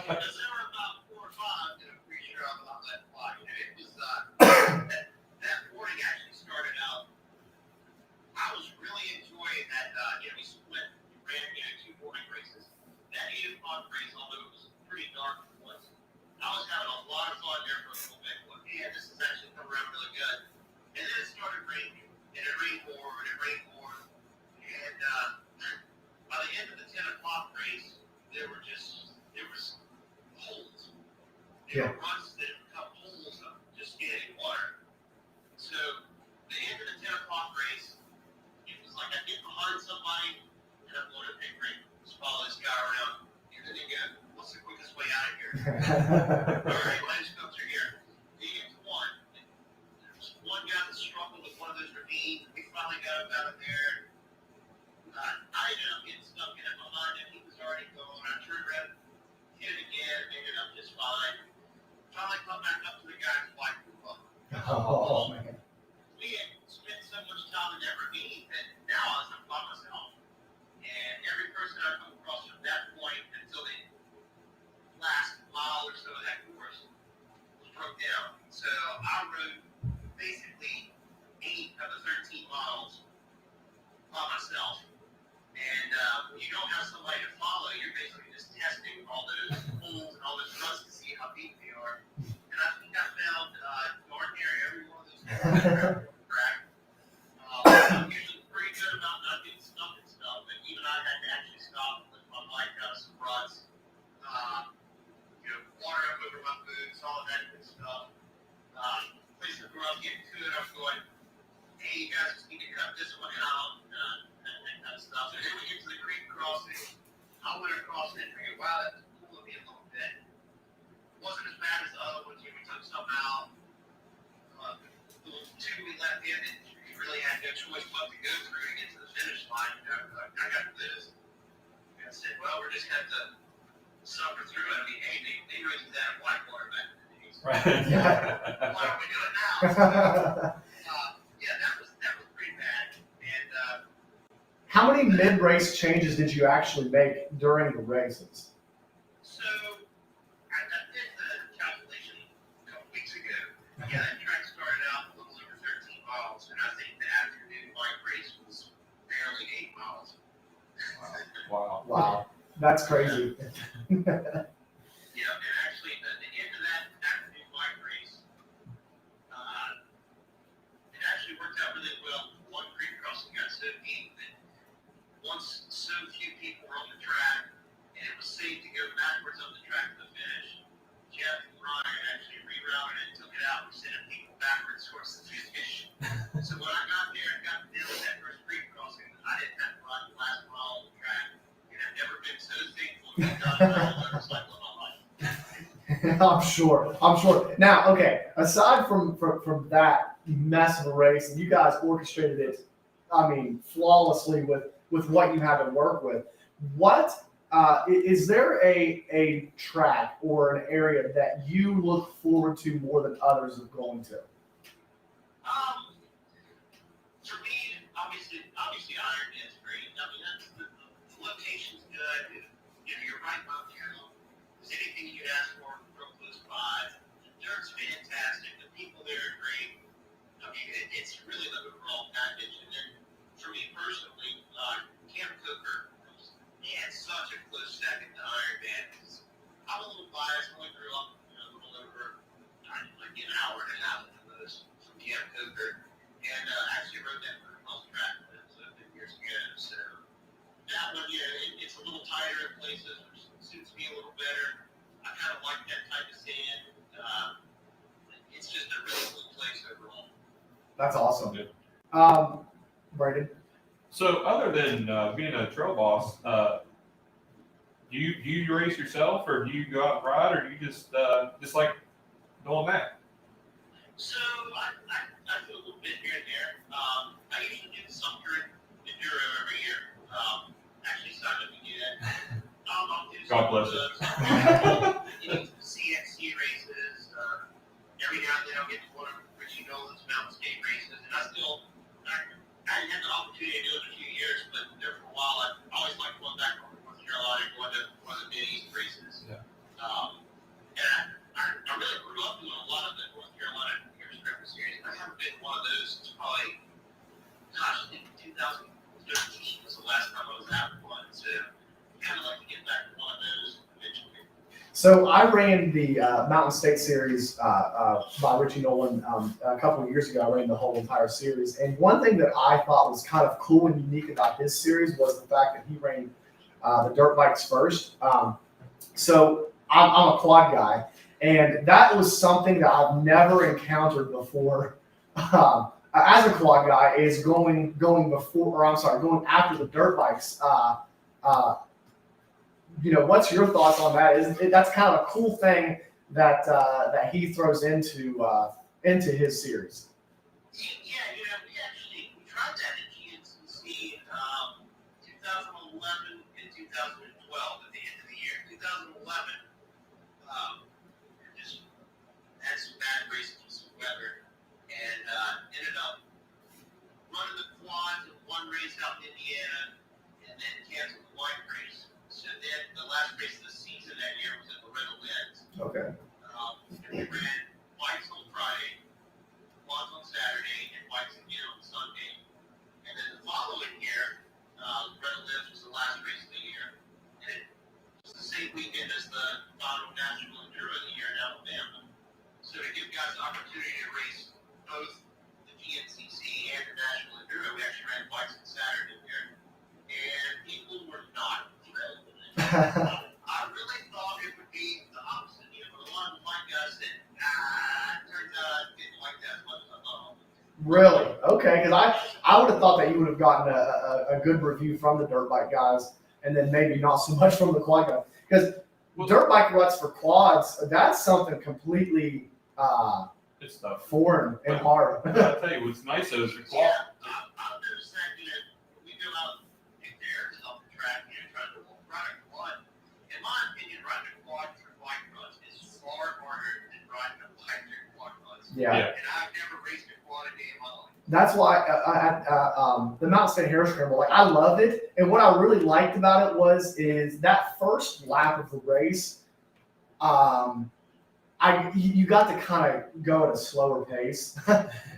Because there were about 4 or 5 that I'm pretty sure I let fly. You know, it was, that morning actually started out. I was really enjoying that, we ran, 2 morning races. That 8 o'clock race, although it was pretty dark once, I was having a lot of fun there for a little bit. Well, yeah, this is actually coming around really good. And then it started raining, and it rained more, and it rained more. And by the end of the 10 o'clock race, there was holes. There were ruts that had become holes of just getting water. So the end of the 10 o'clock race, it was like I get behind somebody, and I'm going to pick great. Just follow this guy around. And then you go, what's the quickest way out of here? All right, let's go through here. You get to one. There's one guy that struggled with one of those ravines. We finally got him out of there. I ended up getting stuck in it behind him. He was already going. I turned around, hit it again, and ended up just fine. Finally come back up to the guy's wife. Oh, man. We had spent so much time in that ravine that now I was by myself. And every person I come across from that point until the last mile or so of that course was broke down. So I rode basically 8 of the 13 miles by myself. And when you don't have somebody to follow, you're basically just testing all those holes and all those ruts to see how deep they are. And I think I found darn near every one of those holes crack. I'm usually pretty good about not getting stuck and stuff, but even I had to actually stop and lift my bike out of some ruts. Water up over my boots, all of that good stuff. Places where I was getting to it, I was going, hey, you guys just need to cut this one out, that kind of stuff. So then we get to the creek crossing. I went across it and figured, wow, that's cool of me a little bit. It wasn't as bad as the other ones. We took some out. The 2 we left in, and we really had no choice but to go through to get to the finish line. I got this. And I said, well, we're just going to have to suffer through it. I mean, hey, they really did that in Whitewater back in the days. Right. Why don't we do it now? Yeah, that was pretty bad. And How many mid-race changes did you actually make during the races? so I did the calculation a couple weeks ago. Yeah, that track started out a little over 13 miles, and I think the afternoon bike race was barely 8 miles. Wow, that's crazy. Yeah, and actually, the end of that afternoon bike race, it actually worked out really well. One creek crossing got so deep that once so few people were on the track, and it was safe to go backwards up the track to the finish, Jeff and Ryan actually rerouted it and took it out and sent people backwards towards the finish. So when I got there and got down to that first creek crossing, I didn't have to run the last mile of the track, and I've never been so thankful to be done with a motorcycle in my life. I'm sure. Now, okay, aside from that mess of a race, and you guys orchestrated it, I mean, flawlessly with what you had to work with. What is there a track or an area that you look forward to more than others of going to? For me, obviously Ironman's great. I mean, the location's good. You're right about town. There's anything you could ask for real close by. The dirt's fantastic. The people there are great. I mean, it's really the overall package. And then for me personally, Camp Coker is such a close second to Ironman. I'm a little biased. I grew up a little over like an hour and a half at the most from Camp Coker. And actually rode that for a health track a few years ago. So that one, it's a little tighter in places, which suits me a little better. I kind of like that type of sand. It's just a really cool place overall. That's awesome. Brandon? So other than being a trail boss, do you race yourself, or do you go out and ride, or do you just like doing that? So I do a little bit here and there. I usually do the Sumter Enduro every year. Actually signed up to do that. I'll do God bless it. CXC races. Every now and then I'll get to one of Richie Nolan's mountain skate races, and I So I ran the Mountain State Series by Richie Nolan a couple of years ago. I ran the whole entire series, and one thing that I thought was kind of cool and unique about his series was the fact that he ran the dirt bikes first. So I'm a quad guy, and that was something that I've never encountered before. As a quad guy, is going after the dirt bikes. What's your thoughts on that? That's kind of a cool thing that he throws into his series? Yeah, we tried that at GNCC 2011 and 2012 at the end of the year. 2011, just had some bad races with some weather, and ended up running the quads in one race out in Indiana, and then canceled the white race. So then the last race of the season that year was at Loretta Lynn's. Okay. And we ran bikes on Friday, quads on Saturday, and bikes again on Sunday. And then the following year, Loretta Lynn's was the last race of the year. And it was the same weekend as the final National Enduro of the year in Alabama. So to give guys the opportunity to race both the GNCC and the National Enduro, we actually ran bikes on Saturday here. And people were not thrilled with it. I really thought it would be the opposite. But a lot of the bike guys said, turns out I didn't like that as much as I thought. Really? Okay, because I would have thought that you would have gotten a good review from the dirt bike guys, and then maybe not so much from the quad guys. Because dirt bike ruts for quads, that's something completely It's tough. foreign and hard. I tell you, what's nice is the quad. Yeah, I've noticed that, we go out in there to help the track, try to ride a quad. In my opinion, riding a quad through bike ruts is far harder than riding a bike through quad ruts. Yeah. And I've never raced a quad a day in my life. That's why the Mountain State Hare Scramble, I loved it. And what I really liked about it is that first lap of the race, you got to kind of go at a slower pace,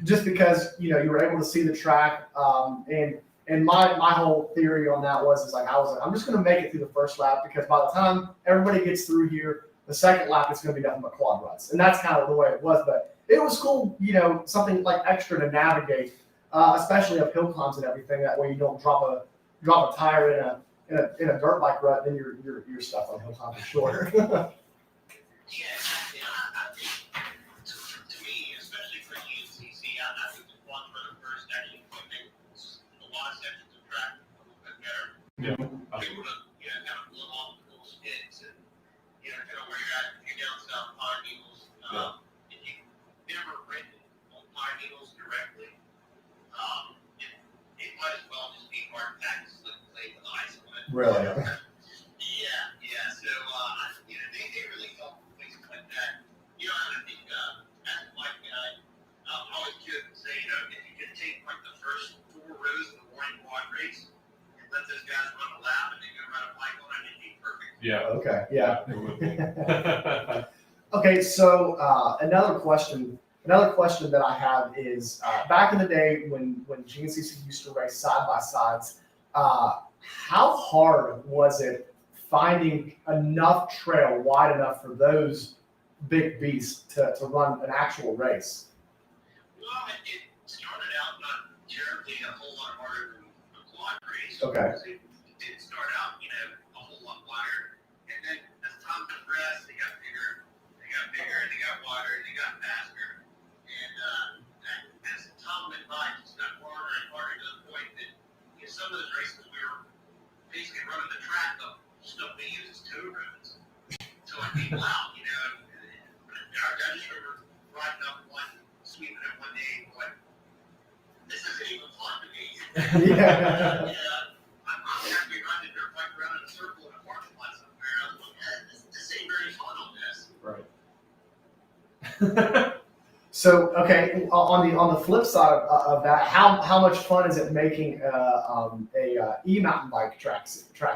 just because you were able to see the track. And my whole theory on that was I'm just going to make it through the first lap, because by the time everybody gets through here, the second lap is going to be nothing but quad ruts, and that's kind of the way it was. But it was cool, something like extra to navigate, especially up hill climbs and everything. That way you don't drop a tire in a dirt bike rut, then you're stuck on hill climbs for sure. Yeah, I think, to me, especially for UCC, I think the quads were the first actually put a lot of sections of track a little bit better. Yeah. They would have, kind of blown off the little sticks and, kind of where you're at, if you're down south Pine Needles. If you've never ridden on Pine Needles directly, it might as well just be hard packed slip play with ice on it. Really? Yeah. So, they really help with things like that. I think as a bike guy, I always joke and say, if you can take like the first 4 rows of the morning quad race and let those guys run a lap and then go ride a bike on it, it'd be perfect. Yeah. Okay. Yeah. It would be. Okay. So another question that I have is back in the day when GNCC used to race side by sides, how hard was it finding enough trail wide enough for those big beasts to run an actual race? Well, it started out not terribly a whole lot harder than a quad race. Okay. It didn't start out, a whole lot wider. And then as time progressed, they got bigger, they got wider, they got faster. And as time went by, it just got harder and harder to the point that some of those races we were basically running the track up stuff they use as tow roads to let people out, I just remember riding up one, sweeping it one day, and going, this isn't even fun to me. Yeah. I'm happy riding a dirt bike around in a circle in a parking lot somewhere. I was like, this ain't very fun on this. Right. So okay, on the flip side of that, how much fun is it making a e-mountain bike track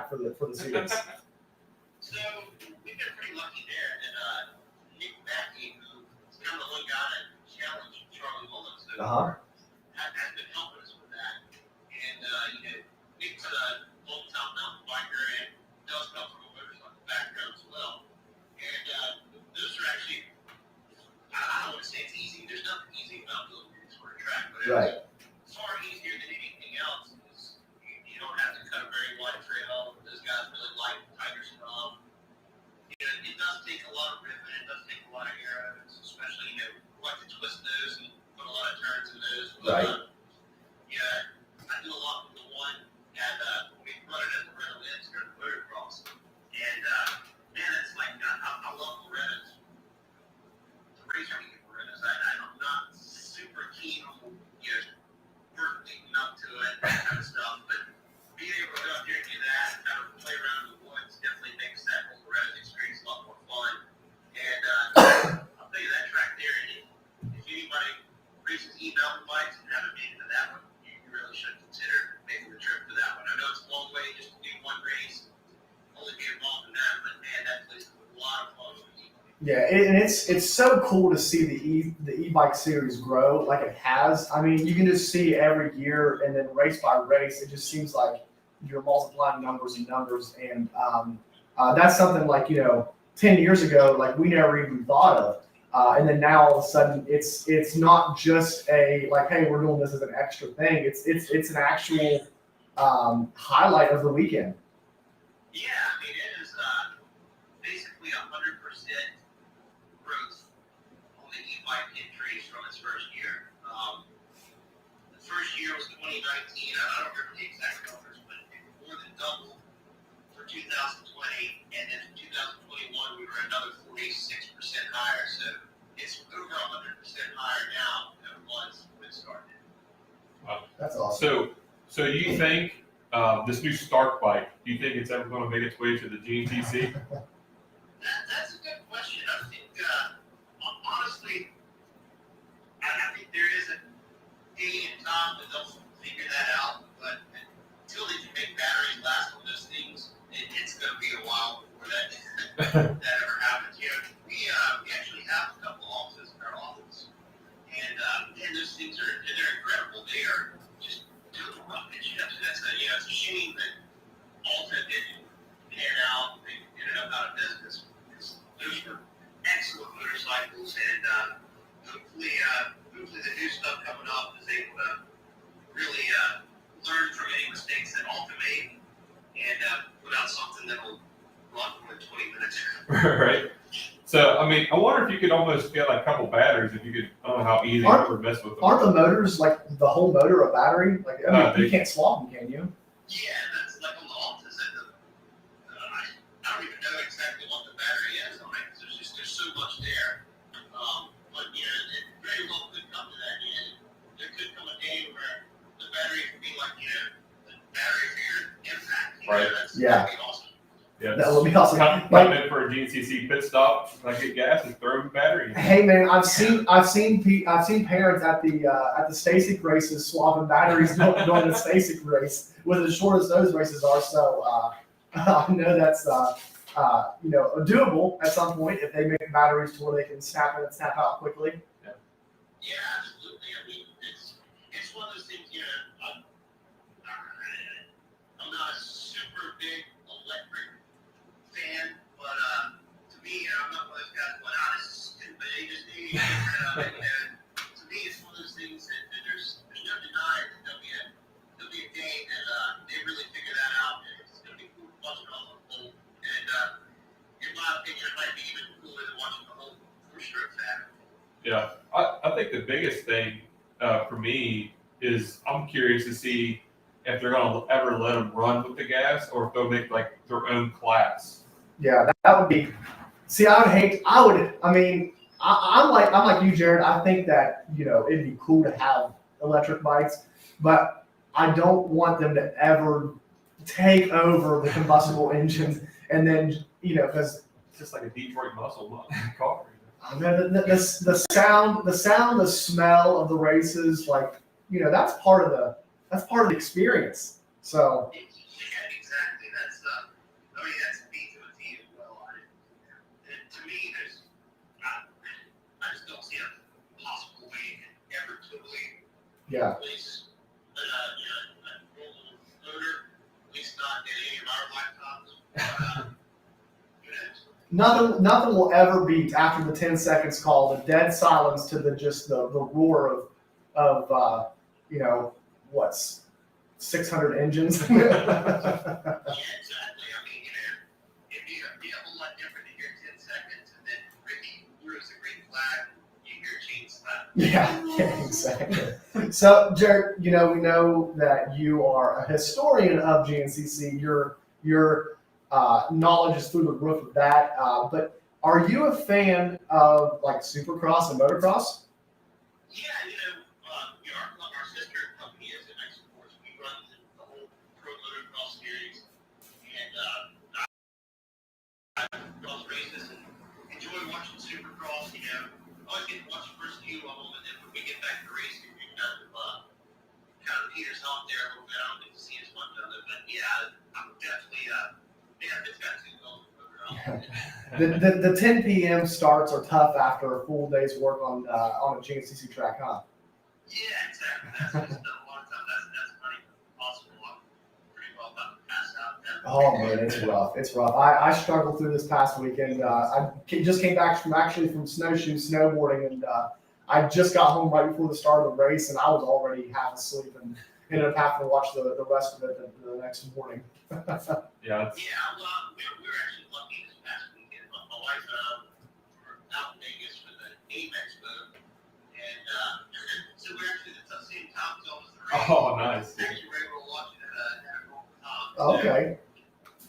for the series? So we've been pretty lucky there that Nick Mackey, who is kind of the one guy that challenged Charlie Mullins so far, has been helping us with that. And Nick's a old-time mountain biker and does come from a motorcycle background as well. And Right. Yeah, I do a lot with the one, and we run it at Loretta Lynn's here at Motocross. And man, it's like I love Loretta's. The racer we get Loretta's. I'm not super keen on first leading up to it, that kind of stuff. But being able to go out there and do that, kind of play around in the woods, definitely makes that whole Loretta's experience a lot more fun. And I'll tell you that track there. If anybody races e-mountain bikes and haven't made it to that one, you really should consider making the trip to that one. I know it's a long way just to do one race, only be involved in that, but man, that place is a lot of fun for you. Yeah, and it's so cool to see the e-bike series grow like it has. I mean, you can just see every year, and then race by race, it just seems like you're multiplying numbers and numbers, and that's something like 10 years ago, like we never even thought of. And then now all of a sudden, it's not just a like, hey, we're doing this as an extra thing. It's an actual highlight of the weekend. Yeah, I mean, it is basically 100% growth on the e-bike entries from its first year. The first year was 2019. I don't remember the exact numbers, but it more than doubled for 2020, and then in 2021 we were another 46% higher. So it's over 100% higher now than it was when it started. Wow. That's awesome. So you think this new Stark bike? Do you think it's ever going to make its way to the GTC? That's a good question. I think, honestly, I think there is a day and time that they'll figure that out. But until they can make batteries last on those things, it's going to be a while before that ever happens. We actually have a couple offices in our office, and those things they're incredible. They are just total rubbish. It's a shame that Alta didn't pan out. They ended up out of business. Those were excellent motorcycles, and hopefully the new stuff coming up is able to really learn from any mistakes that Alta made and put out something that'll run more than 20 minutes. Right. So, I mean, I wonder if you could almost get like a couple batteries if you could. I don't know how easy it would mess with them. Aren't the motors like the whole motor a battery? Like you can't swap them, can you? Yeah, that's like on the Altas. I don't even know exactly what the battery is on it because there's so much there. But it very well could come to that. There could come a day where the battery could be like the battery for your impact. Right. Yeah. That'd be awesome. Yeah, that would be awesome. Come in for a GCC pit stop, like get gas and throw the battery in. Hey man, I've seen parents at the Stasic races swapping batteries during the Stasic race, with as short as those races are. So I know that's doable at some point if they make batteries to where they can snap in and snap out quickly. Yeah, absolutely. I mean, it's one of those things. I'm not a super big electric fan, but to me, I'm not one of those guys going, this is stupid. To me, it's one of those things that there's no denying that there'll be a day that they really figure that out, and it's going to be cool watching it all unfold. And in my opinion, it might be even cooler than watching the whole four-stroke pattern. Yeah, I think the biggest thing for me is I'm curious to see if they're going to ever let them run with the gas or if they'll make like their own class. Yeah, that would be. See, I'm like you, Jared. I think that it'd be cool to have electric bikes, but I don't want them to ever take over the combustible engines, and then because It's just like a Detroit muscle car. the sound, the smell of the races, like that's part of the experience. So. Yeah, exactly. That's me to a T as well. To me, I just don't see a possible way it can ever totally Yeah. replace a normal motor, at least not in any of our lifetimes. Who knows? Nothing will ever beat after the 10 seconds call, the dead silence to the roar of what's 600 engines. Yeah, exactly. I mean, it'd be a whole lot different to hear 10 seconds and then Ricky throws a green flag and you hear chain slap. Yeah, exactly. So, Jared, we know that you are a historian of GNCC. Your knowledge is through the roof of that. But are you a fan of like Supercross and motocross? Yeah, our sister company is MX Sports. We run the whole pro motocross series, and I cross races and enjoy watching Supercross. I always get to watch the first few of them, and then when we get back to racing, we kind of peters out there a little bit. I don't get to see as much of it, but yeah, I'm definitely it's got two goals. The 10 p.m. starts are tough after a full day's work on a GNCC track, huh? Yeah, exactly. That's just a long time. That's not even possible. I'm pretty well about to pass out. Oh man, it's rough. It's rough. I struggled through this past weekend. Just came back from snowshoe snowboarding, and I just got home right before the start of the race, and I was already half asleep and ended up having to watch the rest of it the next morning. Yeah. Yeah, well, we were actually lucky this past weekend. My wife were out in Vegas for the AIM Expo, and so we're actually the same time zone as the race. Oh, nice. Actually, we were able to watch it at a normal time. Okay.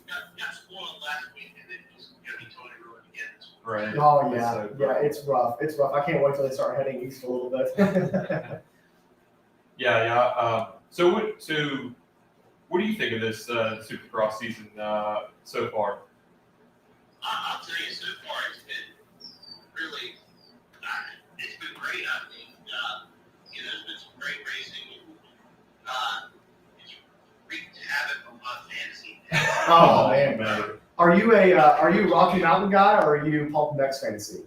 Got spoiled last week, and then just be totally ruined again this week. Right. Oh yeah, yeah. It's rough. It's rough. I can't wait till they start heading east a little bit. Yeah. So what do you think of this Supercross season so far? I'll tell you, so far it's been really, it's been great. I think there's been some great racing. It's wreaked havoc on my fantasy. Oh man. Are you a Rocky Mountain guy or are you Pulp Next fantasy?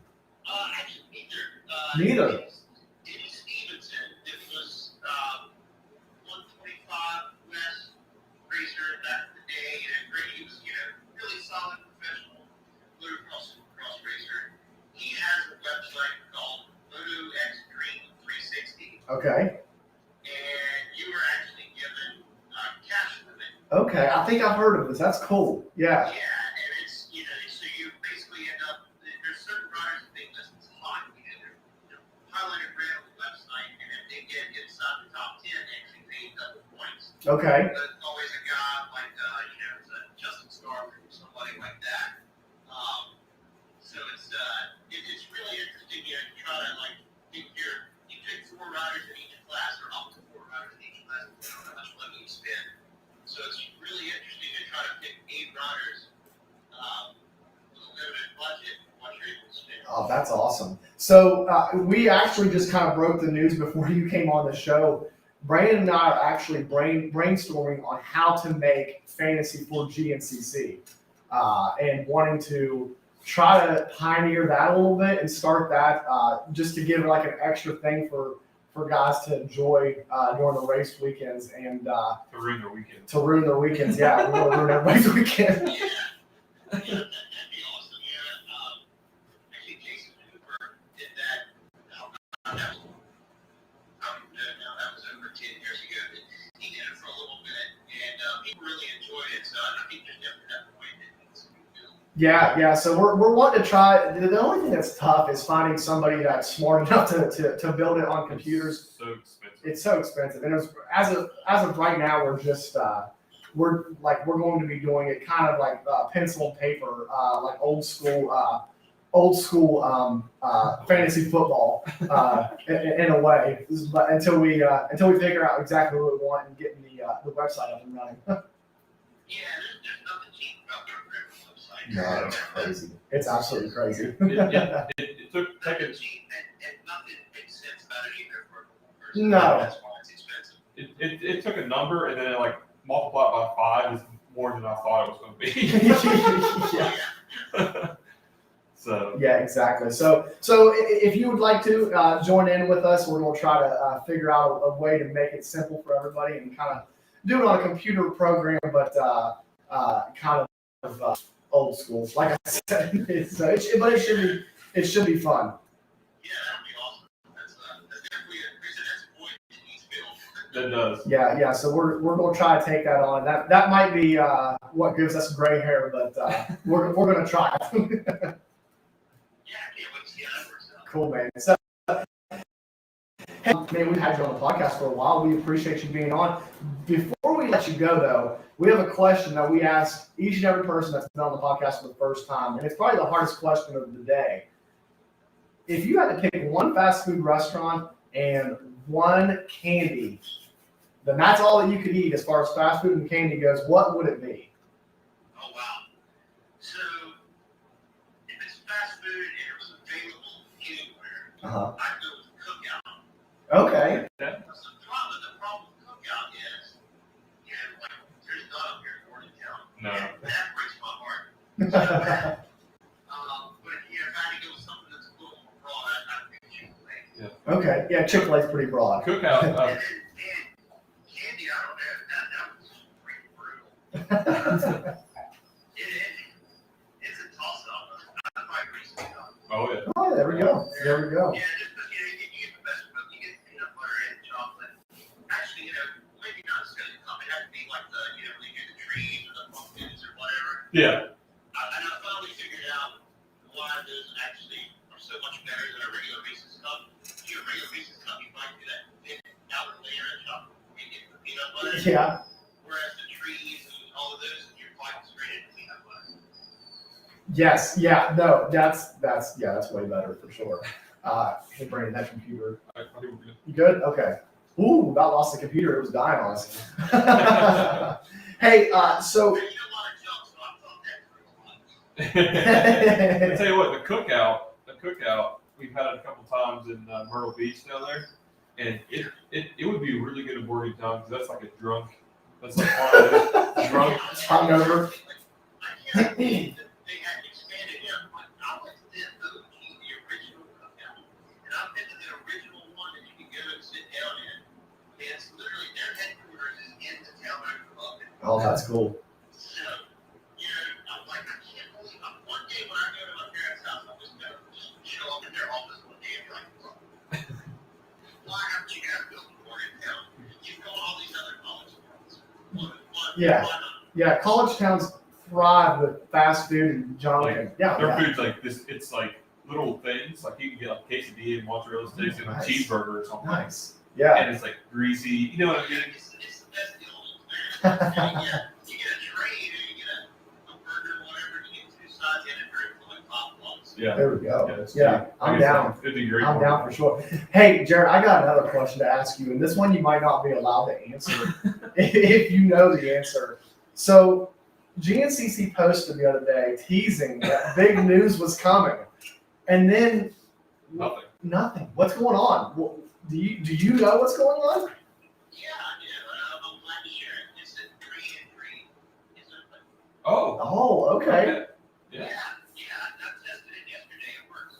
Actually, neither. Neither. Denny Stevenson, it was 125 West racer back in the day, and he was really solid professional motocross racer. He has a website called MotoX Dream 360, Okay. and you were actually given cash with it. Okay. I think I've heard of this. That's cool. Yeah. Yeah, and it's so you basically end up there's certain riders that they list as hot. They're highlighted red on the website, and if they get inside the top 10, they actually pay double points. Okay. There's always a guy like it's a Justin Starr or somebody like that. So it's really interesting. You try to you pick 4 riders in each class, or up to 4 riders in each class, depending on how much money you spend. So it's really interesting to try to pick 8 riders with a limited budget, what you're able to spend. Oh, that's awesome. So we actually just kind of broke the news before you came on the show. Brandon and I are actually brainstorming on how to make fantasy for GNCC and wanting to try to pioneer that a little bit and start that just to give like an extra thing for guys to enjoy during the race weekends and To ruin their weekend. to ruin their weekends. Yeah, we're going to ruin everybody's weekend. Yeah, that'd be awesome. Yeah, actually, Jason Cooper did that. That was over 10 years ago. He did it for a little bit, and people really enjoyed it. So I think there's definitely that point that needs to be built. Yeah. So we're wanting to try. The only thing that's tough is finding somebody that's smart enough to build it on computers. So expensive. It's so expensive, and as of right now, we're just we're going to be doing it kind of like pencil and paper, like old school fantasy football in a way. But until we figure out exactly what we want and getting the website up and running. Yeah, there's nothing cheap about their website. No, it's crazy. It's absolutely crazy. It took Nothing cheap, and nothing makes sense about it either for a person. No. That's why it's expensive. it took a number and then like multiply it by 5 is more than I thought it was going to be. Yeah. So Yeah, exactly. So if you would like to join in with us, we're going to try to figure out a way to make it simple for everybody and kind of do it on a computer program, but kind of old school. Like I said, but it should be fun. Yeah, that'd be awesome. That's definitely a point that needs built. that does. Yeah. So we're going to try to take that on. That might be what gives us gray hair, but we're going to try it. Yeah, I can't wait to see how that works out. Cool, man. So, Man, we've had you on the podcast for a while. We appreciate you being on. Before we let you go, though, we have a question that we ask each and every person that's been on the podcast for the first time, and it's probably the hardest question of the day. If you had to pick one fast food restaurant and one candy, then that's all that you could eat as far as fast food and candy goes, what would it be? Oh, wow. So, if it's fast food and it was available anywhere, I'd go with Cookout. Okay. The problem with Cookout is, like, there's none up here in Morgantown. No. And that breaks my heart. So, but if I had to go with something that's a little more broad, I'd pick Chick-fil-A. Yeah. Okay. Yeah, Chick-fil-A's pretty broad. Cookout. And candy, I don't know, that was pretty brutal. It's a toss-up. I might reach it up. Oh yeah. Oh, there we go. There we go. Yeah, just because you get the best of it. You get peanut butter and chocolate. Actually, maybe not necessarily the it had to be like the, they do the trees or the pumpkins or whatever. Yeah. And I finally figured out why those actually are so much better than a regular Reese's cup. A regular Reese's cup, you might do that thick outer layer of chocolate before you get the peanut butter. Yeah. Whereas the trees and all of those, you're biting straight into peanut butter. Yes. Yeah. No. That's way better for sure. Hey, Brandon, that computer. I think we're good. You good? Okay. Ooh, about lost the computer. It was dying on us. Hey, so. You know a lot of junk, so I thought that through a lot. I tell you what, the cookout, we've had it a couple times in Myrtle Beach down there, and it would be really good in Morgantown because that's like a drunk, that's like one of those drunk. Hungover. I can't believe that they had expanded it. I went to the OG, the original cookout, and I've been to the original one that you can go and sit down in. And it's literally their headquarters is in the town I grew up in. Oh, that's cool. So, I'm like, I can't believe one day when I go to my parents' house, I'm just going to show up in their office one day and be like, look, why haven't you guys built a Morgantown? You've got all these other college towns. Yeah. Why not? Yeah, college towns thrive with fast food and junk. Like, their food's like this. It's like little things. Like you can get like quesadilla and mozzarella sticks and a Nice. cheeseburger or something. Nice. Yeah. And it's like greasy. You know what I mean? It's the best deal. You get a tray, you get a burger or whatever, you get two sides in it for like $5. Yeah. There we go. it's Yeah, cheap. I'm Like I said, down. It'd be great. I'm down for sure. Hey, Jared, I got another question to ask you, and this one you might not be allowed to answer if you know the answer. So, GNCC posted the other day teasing that big news was coming, and then Nothing. nothing. What's going on? Do you know what's going on? Yeah, I do. I'm glad to share it. It's a 3 and 3. It's open. Oh. Oh, okay. Yeah, I tested it yesterday. It works.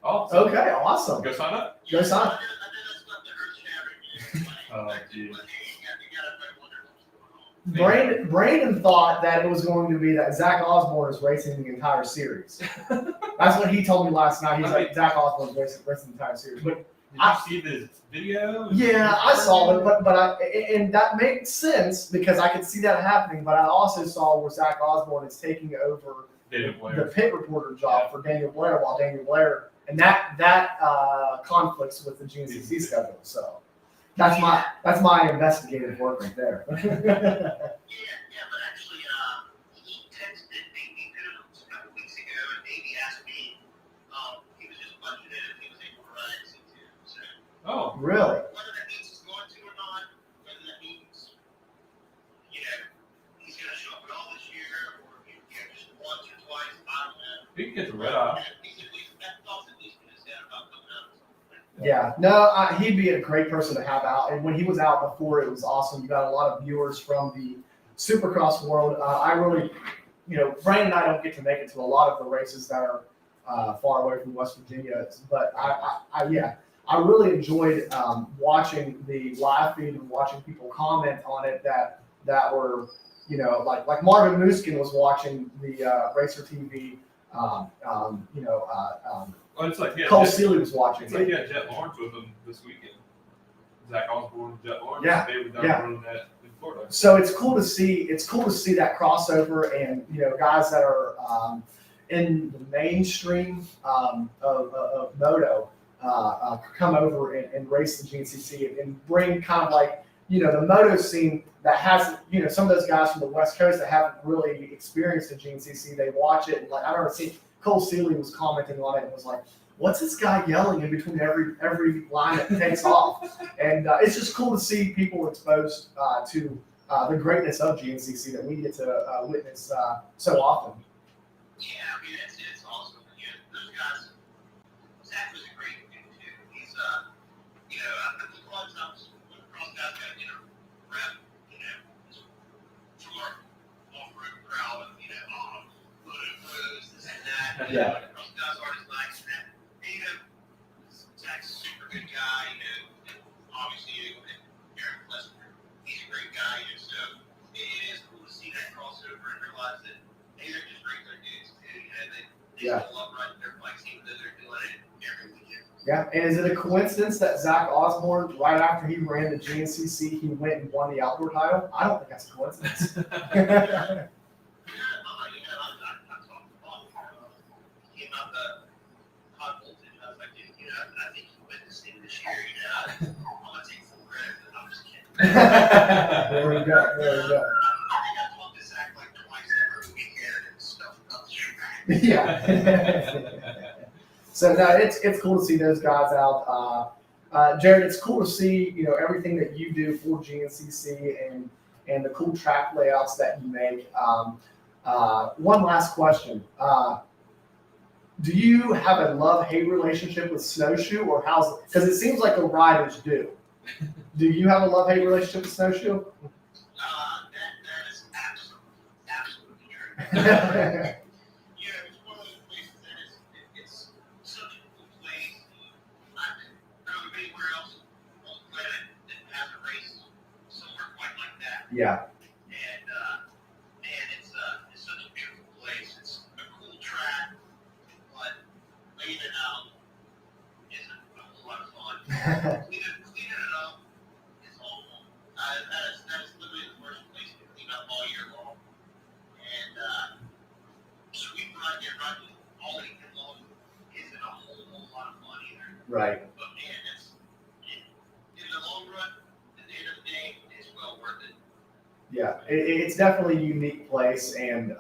Oh. Okay, awesome. Go sign up. Go sign. I know that's not the earth shattering. Oh, geez. You gotta wonder what's going on. Brandon thought that it was going to be that Zach Osborne is racing the entire series. That's what he told me last night. He's like, Zach Osborne's racing the entire series. But Did you see the video? yeah, I saw it, but and that makes sense because I could see that happening. But I also saw where Zach Osborne is taking over David the Blair. pit reporter job for Daniel Blair, while Daniel Blair, and that conflicts with the GNCC schedule. So that's my investigative work right there. Yeah, but actually, he texted me a couple weeks ago, and Davey asked me, he was just budgeted if he was able to run NC2. So, Oh. Really? whether that means he's going to or not, whether that means, he's going to show up at all this year, or, just once or twice, I don't know. He can get the red eye. He's at least, that thought's at least in his head about coming out. Yeah, no, he'd be a great person to have out. And when he was out before, it was awesome. You got a lot of viewers from the Supercross world. I really, Brandon and I don't get to make it to a lot of the races that are far away from West Virginia. But I really enjoyed watching the live feed and watching people comment on it that were, like Marvin Muskin was watching the Racer TV. Well, it's like Cole Seeley was watching. It's like he had Jet Lawrence with him this weekend. Zach Osborne, Jet Lawrence. Yeah, They were down yeah. running that in Florida. So it's cool to see that crossover and guys that are in the mainstream of moto come over and race the GNCC and bring kind of like, the moto scene that has, some of those guys from the West Coast that haven't really experienced the GNCC, they watch it and like, I don't know, see, Cole Seeley was commenting on it and was like, what's this guy yelling in between every line that takes off? And it's just cool to see people exposed to the greatness of GNCC that we get to witness so often. Yeah, I mean, it's awesome. Those guys, Zach was a great dude, too. He's, I think a lot of times when the cross guys got to rep, from our off-road crowd, photos, this and that. Yeah. The cross guys aren't as nice as that. Zach's a super good guy, obviously, Aaron Plessner, he's a great guy, so it is cool to see that crossover and realize that they're just regular dudes, too. They still love riding their bikes, even though they're doing it every weekend. Yeah, and is it a coincidence that Zach Osborne, right after he ran the GNCC, he went and won the outdoor title? I don't think that's a coincidence. There we go. Yeah. So no, it's cool to see those guys out. Jared, it's cool to see everything that you do for GNCC and the cool track layouts that you make. One last question. Do you have a love-hate relationship with Snowshoe, or how's it? Because it seems like the riders do. Do you have a love-hate relationship with Snowshoe? That is absolutely true. It's one of those places that it's such a cool place. I don't know anywhere else on the planet that has a race somewhere quite like that. Yeah. And man, it's such a beautiful place. It's a cool track, but laying it out isn't a whole lot of fun. Cleaning it up is awful. That is literally the worst place to clean up all year long. And sweeping right all weekend long isn't a whole lot of fun either. Right. But man, in the long run, at the end of the day, it's well worth it. Yeah, it's definitely a unique place, and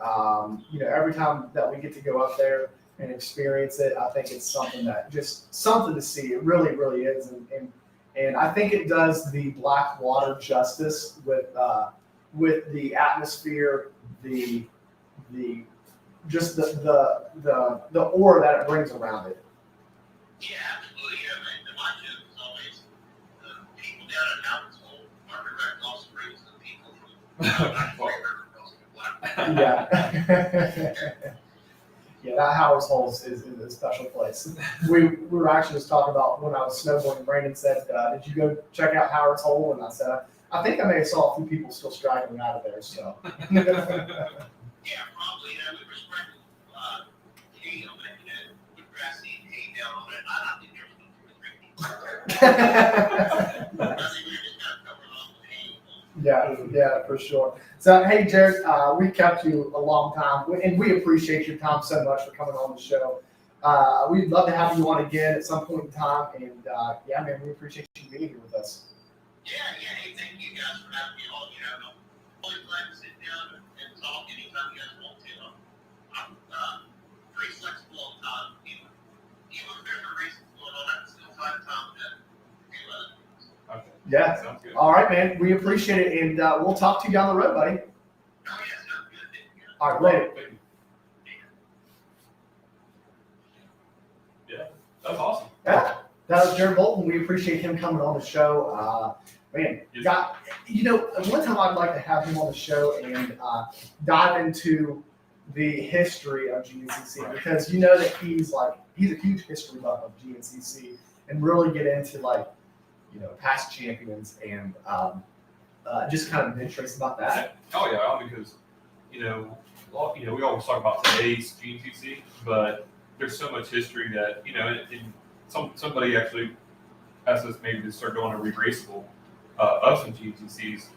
every time that we get to go up there and experience it, I think it's something to see. It really, really is, and I think it does the Blackwater justice with the atmosphere, the just the aura that it brings around it. Yeah, absolutely. And my joke is always the people down at Mountains Hole are direct loss brings the people from Yeah. Yeah, that Howard's Hole is a special place. We were actually just talking about when I was snowboarding. Brandon said, "Did you go check out Howard's Hole?" And I said, "I think I may have saw a few people still straggling out of there." So. Yeah, probably. We were spreading hay on it, with grass seed hay down on it. I think there was 2 or 3 people. I think we were just kind of covering off the hay. Yeah, for sure. So, hey, Jared, we kept you a long time, and we appreciate your time so much for coming on the show. We'd love to have you on again at some point in time, and yeah, man, we appreciate you being here with us. Yeah. Hey, thank you guys for having me on. I'm always glad to sit down and talk anytime you guys want to. I'm pretty flexible on time. Even if there's a race going on, I can still find time to do other things. Okay. Yeah. Sounds good. All right, man. We appreciate it, and we'll talk to you down the road, buddy. Oh, yeah, sounds good. Thank you. All right, later. Thank you. Yeah, that's awesome. Yeah, that was Jared Bolton. We appreciate him coming on the show. Man, one time I'd like to have him on the show and dive into the history of GNCC, because that he's a huge history buff of GNCC, and really get into past champions and just kind of interest about that. Oh yeah, because we always talk about today's GNCC, but there's so much history that somebody actually asked us maybe to start doing a re-raceable of some GNCCs.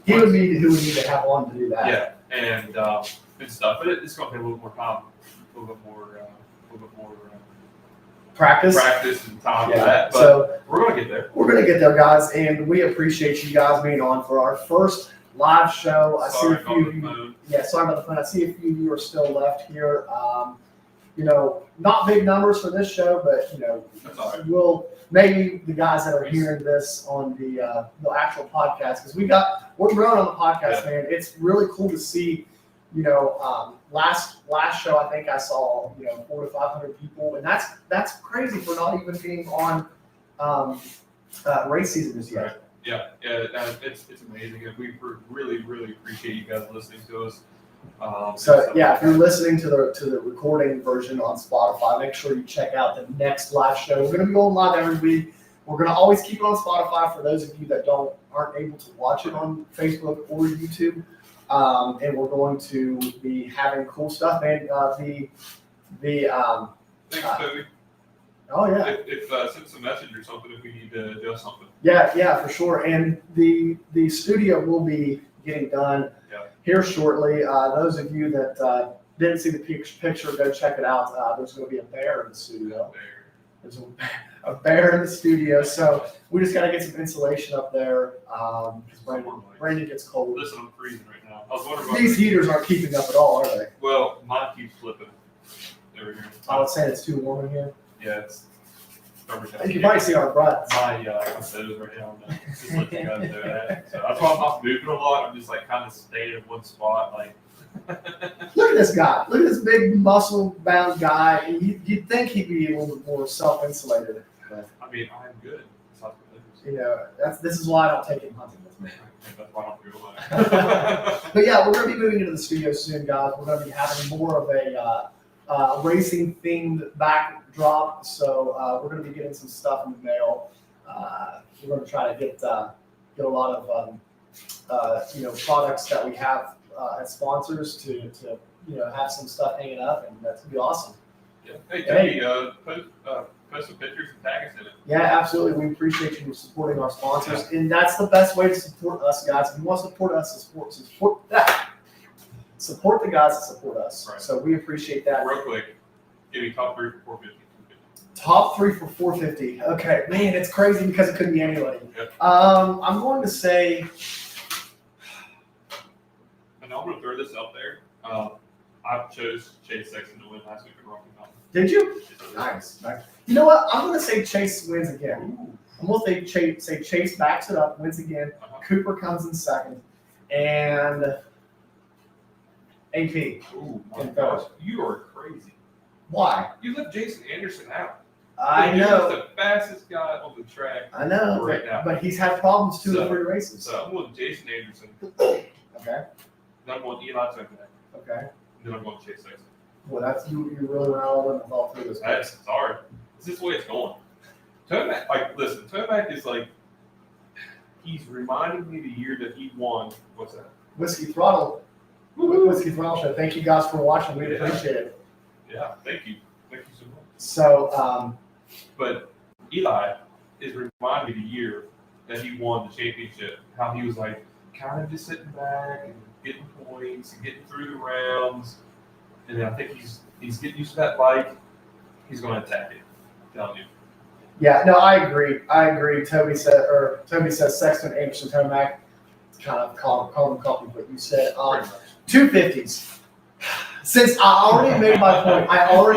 He would be who we need to have on to do that. Yeah, and stuff, but it's going to take a little more time, a little bit more practice and time for Yeah. that. But So we're gonna get there. we're gonna get there, guys, and we appreciate you guys being on for our first live show. I see Sorry a about few the of you. phone. Yeah, sorry about the phone. I see a few of you are still left here. You know, not big numbers for this show, but you know, That's all right. we'll maybe the guys that are hearing this on the actual podcast, because we're growing on the podcast, man. It's really cool to see. You know, last show I think I saw 400 to 500 people, and that's crazy for not even being on race season as yet. Right. Yeah, it's amazing, and we really appreciate you guys listening to us. So yeah, if you're listening to the recording version on Spotify, make sure you check out the next live show. We're going to be going live every week. We're going to always keep it on Spotify for those of you that aren't able to watch it on Facebook or YouTube. And we're going to be having cool stuff, man. Thanks, Toby. Oh yeah. If send us a message or something if we need to adjust something. Yeah, for sure. And the studio will be getting done here shortly. Those of you that didn't see the picture, go check it out. There's going to be a bear in the studio. There's a bear in the studio, so we just got to get some insulation up there because Brandon gets cold. Listen, I'm freezing right now. I was wondering about These heaters aren't keeping up at all, are they? Well, mine keeps flipping. There we go. I would say it's too warm in here. Yeah, it's. You can probably see our butts. My competitors right now. Just let you guys know that. So that's why I'm not moving a lot. I'm just like kind of staying in one spot, like. Look at this guy. Look at this big muscle-bound guy. You'd think he'd be a little bit more self-insulated. But, I mean, I'm good. you know, this is why I don't take him hunting with me. That's why I don't feel like. But yeah, we're going to be moving into the studio soon, guys. We're going to be having more of a racing-themed backdrop. So we're going to be getting some stuff in the mail. We're going to try to get a lot of products that we have as sponsors to have some stuff hanging up, and that's gonna be awesome. Yeah. Hey, Tony, post some pictures and tag us in it. Yeah, absolutely. We appreciate you supporting our sponsors, and that's the best way to support us, guys. If you want to support us, support the guys that support us. Right. So we appreciate that. Real quick, give me top 3 for 450. Top 3 for 450. Okay, man, it's crazy because it could be anybody. Yep. I'm going to say. And I'm going to throw this out there. I chose Chase Sexton to win last week at Rocky Mountain. Did you? Nice. You know what? I'm going to say Chase wins again. I'm going to say Chase backs it up, wins again. Cooper comes in second, and AP. Ooh, my And gosh, you are crazy. Why? You left Jason Anderson out. I He's know. the fastest guy on the track. I know. Right now. But he's had problems 2 or 3 races. So I'm going Jason Anderson. Okay. Then I'm going Eli Tomac. Okay. And then I'm going Chase Sexton. Well, that's you really went all in with all 3 of those guys. That's hard. This is the way it's going. Tomac, listen, Tomac is he's reminding me the year that he won. What's that? Whiskey Throttle. Whiskey Throttle Show. Thank you guys for watching. We appreciate it. Yeah, thank you. Thank you so much. So, but Eli is reminding me the year that he won the championship. How he was kind of just sitting back and getting points and getting through the rounds. And I think he's getting used to that bike. He's going to attack it. I'm telling you. yeah, no, I agree. Toby says Sexton, Anderson, Tomac. Kind of call them copy what you said. Pretty much. 250s. Since I already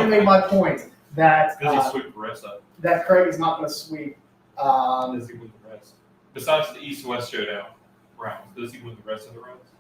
made my point that Does he sweep the rest up? that Craig is not going to sweep. Does he win the rest? Besides the East-West showdown rounds, does he win the rest of the rounds?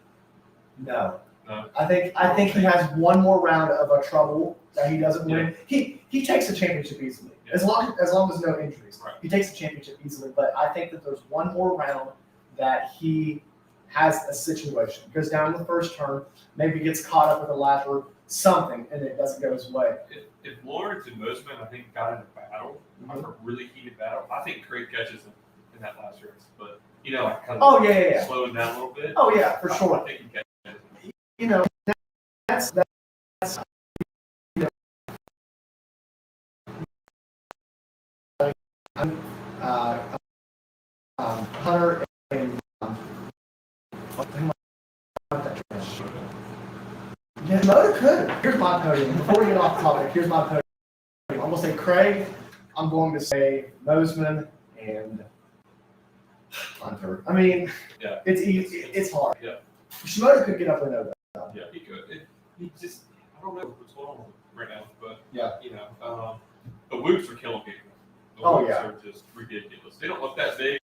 No. No. I think he has one more round of a trouble that he doesn't win. He takes the championship easily. Yeah. As long as no injuries. Right. He takes the championship easily, but I think that there's one more round that he has a situation. Goes down in the first turn, maybe gets caught up with a lapper, something, and it doesn't go his way. If Lawrence and Mosman, I think, got in a battle, a really heated battle, I think Craig catches him in that last race. But, kind of slowing down a little bit. Oh, yeah, for sure. I think he catches him. That's Hunter and yeah, Motor could. Here's my podium. Before we get off topic, here's my podium. I'm gonna say Craig, I'm going to say Mosman and Hunter. I mean, Yeah. it's easy. It's hard. Yeah. Shimoda could get up and over. Yeah, he could. He just, I don't know what's going on with him right now, but Yeah. you know, the whoops are killing people. The Oh, whoops yeah. are just ridiculous. They don't look that big.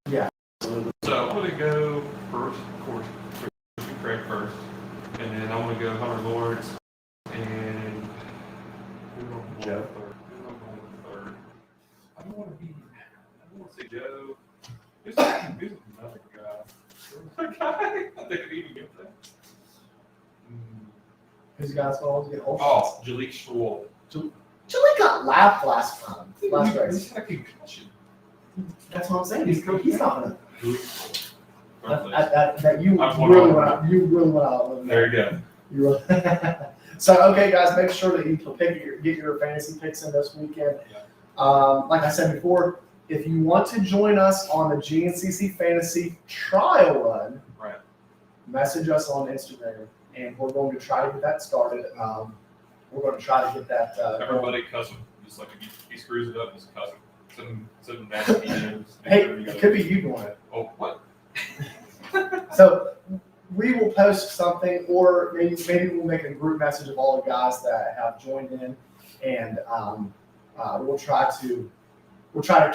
Yeah. So I'm gonna go first, of course, Craig first, and then I'm gonna go Hunter Lawrence and Joe. Third. I don't want to say Joe. Who's another guy? I think I need to get that. Who's the guys always get old? Oh, Jalik Schwal. Chile got lapped last time. Last race. He's had a concussion. That's what I'm saying. He's not gonna. Jalik That you I'm really one want. You really want to. There you go. You really. So okay, guys, make sure that you get your fantasy picks in this weekend. Like I said before, if you want to join us on the GNCC Fantasy Trial Run, Right. message us on Instagram, and we're going to try to get that started. We're going to try to get that. Everybody cuss him. Just like if he screws it up, just cuss him. Send him nasty DMs. Hey, it could be you doing it. Oh, what? So we will post something, or maybe we'll make a group message of all the guys that have joined in, and we'll try to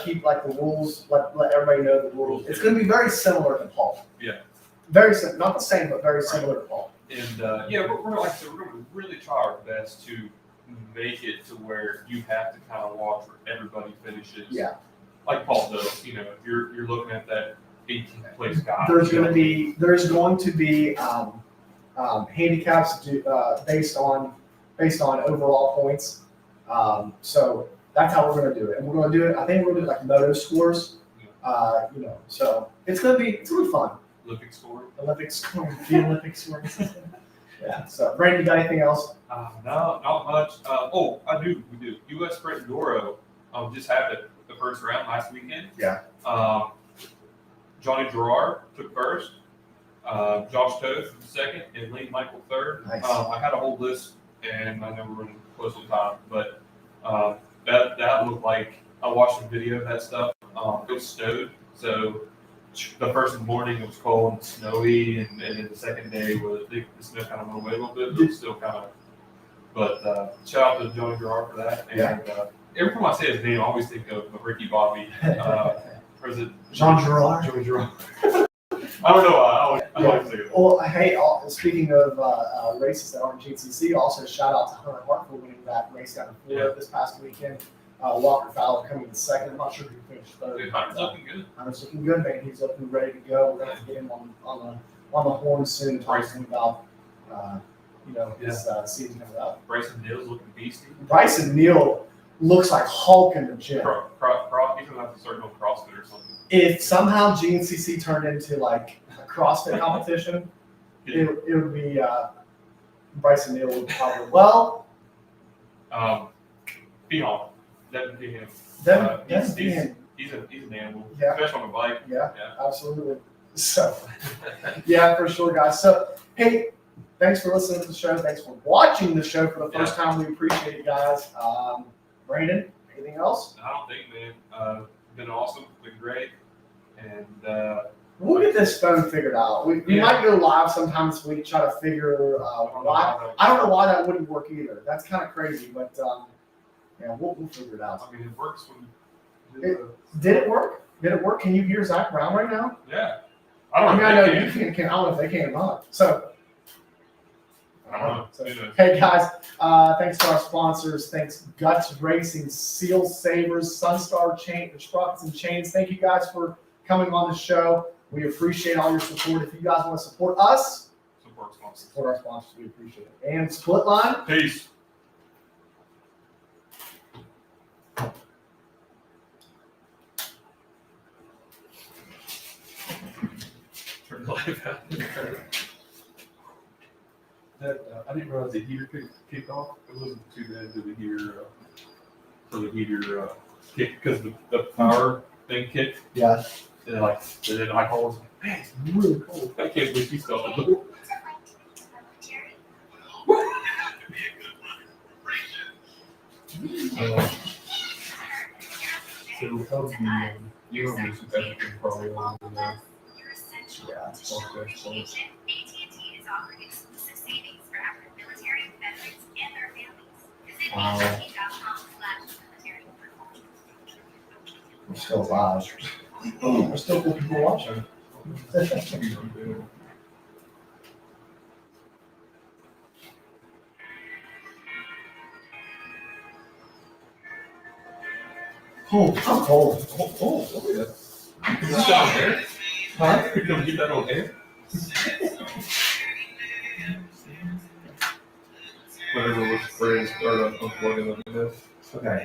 keep like the rules, let everybody know the rules. It's going to be very similar to Paul. Yeah. Very similar, not the same, but very similar to Paul. And yeah, we're like I said, we're going to really try our best to make it to where you have to kind of watch where everybody finishes. Yeah. Like Paul does. You know, if you're looking at that 18th place guy. There's going to be handicaps based on overall points. So that's how we're going to do it, and we're going to do it. I think we're going to do like moto scores. So it's going to be fun. Olympic score. Olympic scoring, the Olympic scoring system. Yeah. So Brandon, you got anything else? No, not much. We do. U.S. Sprint Enduro just had the first round last weekend. Yeah. Johnny Gerard took first. Josh Toth second, and Lee Michael third. Nice. I had a whole list, and I know we're running close to time, but that looked like I watched the video of that stuff. It was snowed, so the first morning it was cold and snowy, and then the second day the snow kind of went away a little bit, but it was still kind of. But shout out to Johnny Gerard for that. And every time I say his name, I always think of Ricky Bobby. Or is it Jean Gerard? Joey Gerard. I don't know. I always think of it. Well, hey, speaking of races that aren't GCC, also shout out to Hunter Hart for winning that race down in Florida this past weekend. Walker Fowler coming in second. I'm not sure who finished third. Dude, Hunter's looking good. Hunter's looking good, man. He's looking ready to go. We're going to have to get him on the horn soon and talk to him about his season coming up. Bryson Neal's looking beastie. Bryson Neal looks like Hulk in the gym. He's going to have to start doing CrossFit or something. If somehow GNCC turned into like a CrossFit competition, it would be Bryson Neal would probably Phenom. Devin Phenom. He's an animal, Yeah. especially on a bike. Yeah, absolutely. So, yeah, for sure, guys. So, hey, thanks for listening to the show. Thanks for watching the show for the first time. We appreciate it, guys. Brandon, anything else? I don't think, man. Been awesome. Been great. And we'll get this phone figured out. We might go live sometime this week, try to figure why. I don't know why that wouldn't work either. That's kind of crazy, but we'll figure it out. I mean, it works when. Did it work? Did it work? Can you hear Zach Brown right now? Yeah. I know you can. I don't know if they can or not. So. I don't know. So, hey guys, thanks to our sponsors. Thanks Guts Racing, Seal Savers, Sunstar Chain, Sprockets and Chains. Thank you guys for coming on the show. We appreciate all your support. If you guys want to support us, support our sponsors. We appreciate it. And SplitLine. Peace. Turn the light out. I didn't realize the heater could kick off. It wasn't too bad to the heater kick because the power thing kicked. Yeah. And then I called Man, it's really cold. I can't believe he's still in the book. So how's the your music everything probably on the Yeah. AT&T is offering exclusive savings for active military veterans and their families. Visit AT&T.com/military. We're still live. There's still cool people watching. Oh, I'm cold. Oh, look at that. Is this on air? Huh? Can we get that on air? Whenever we're free, start unplugging the video. Okay.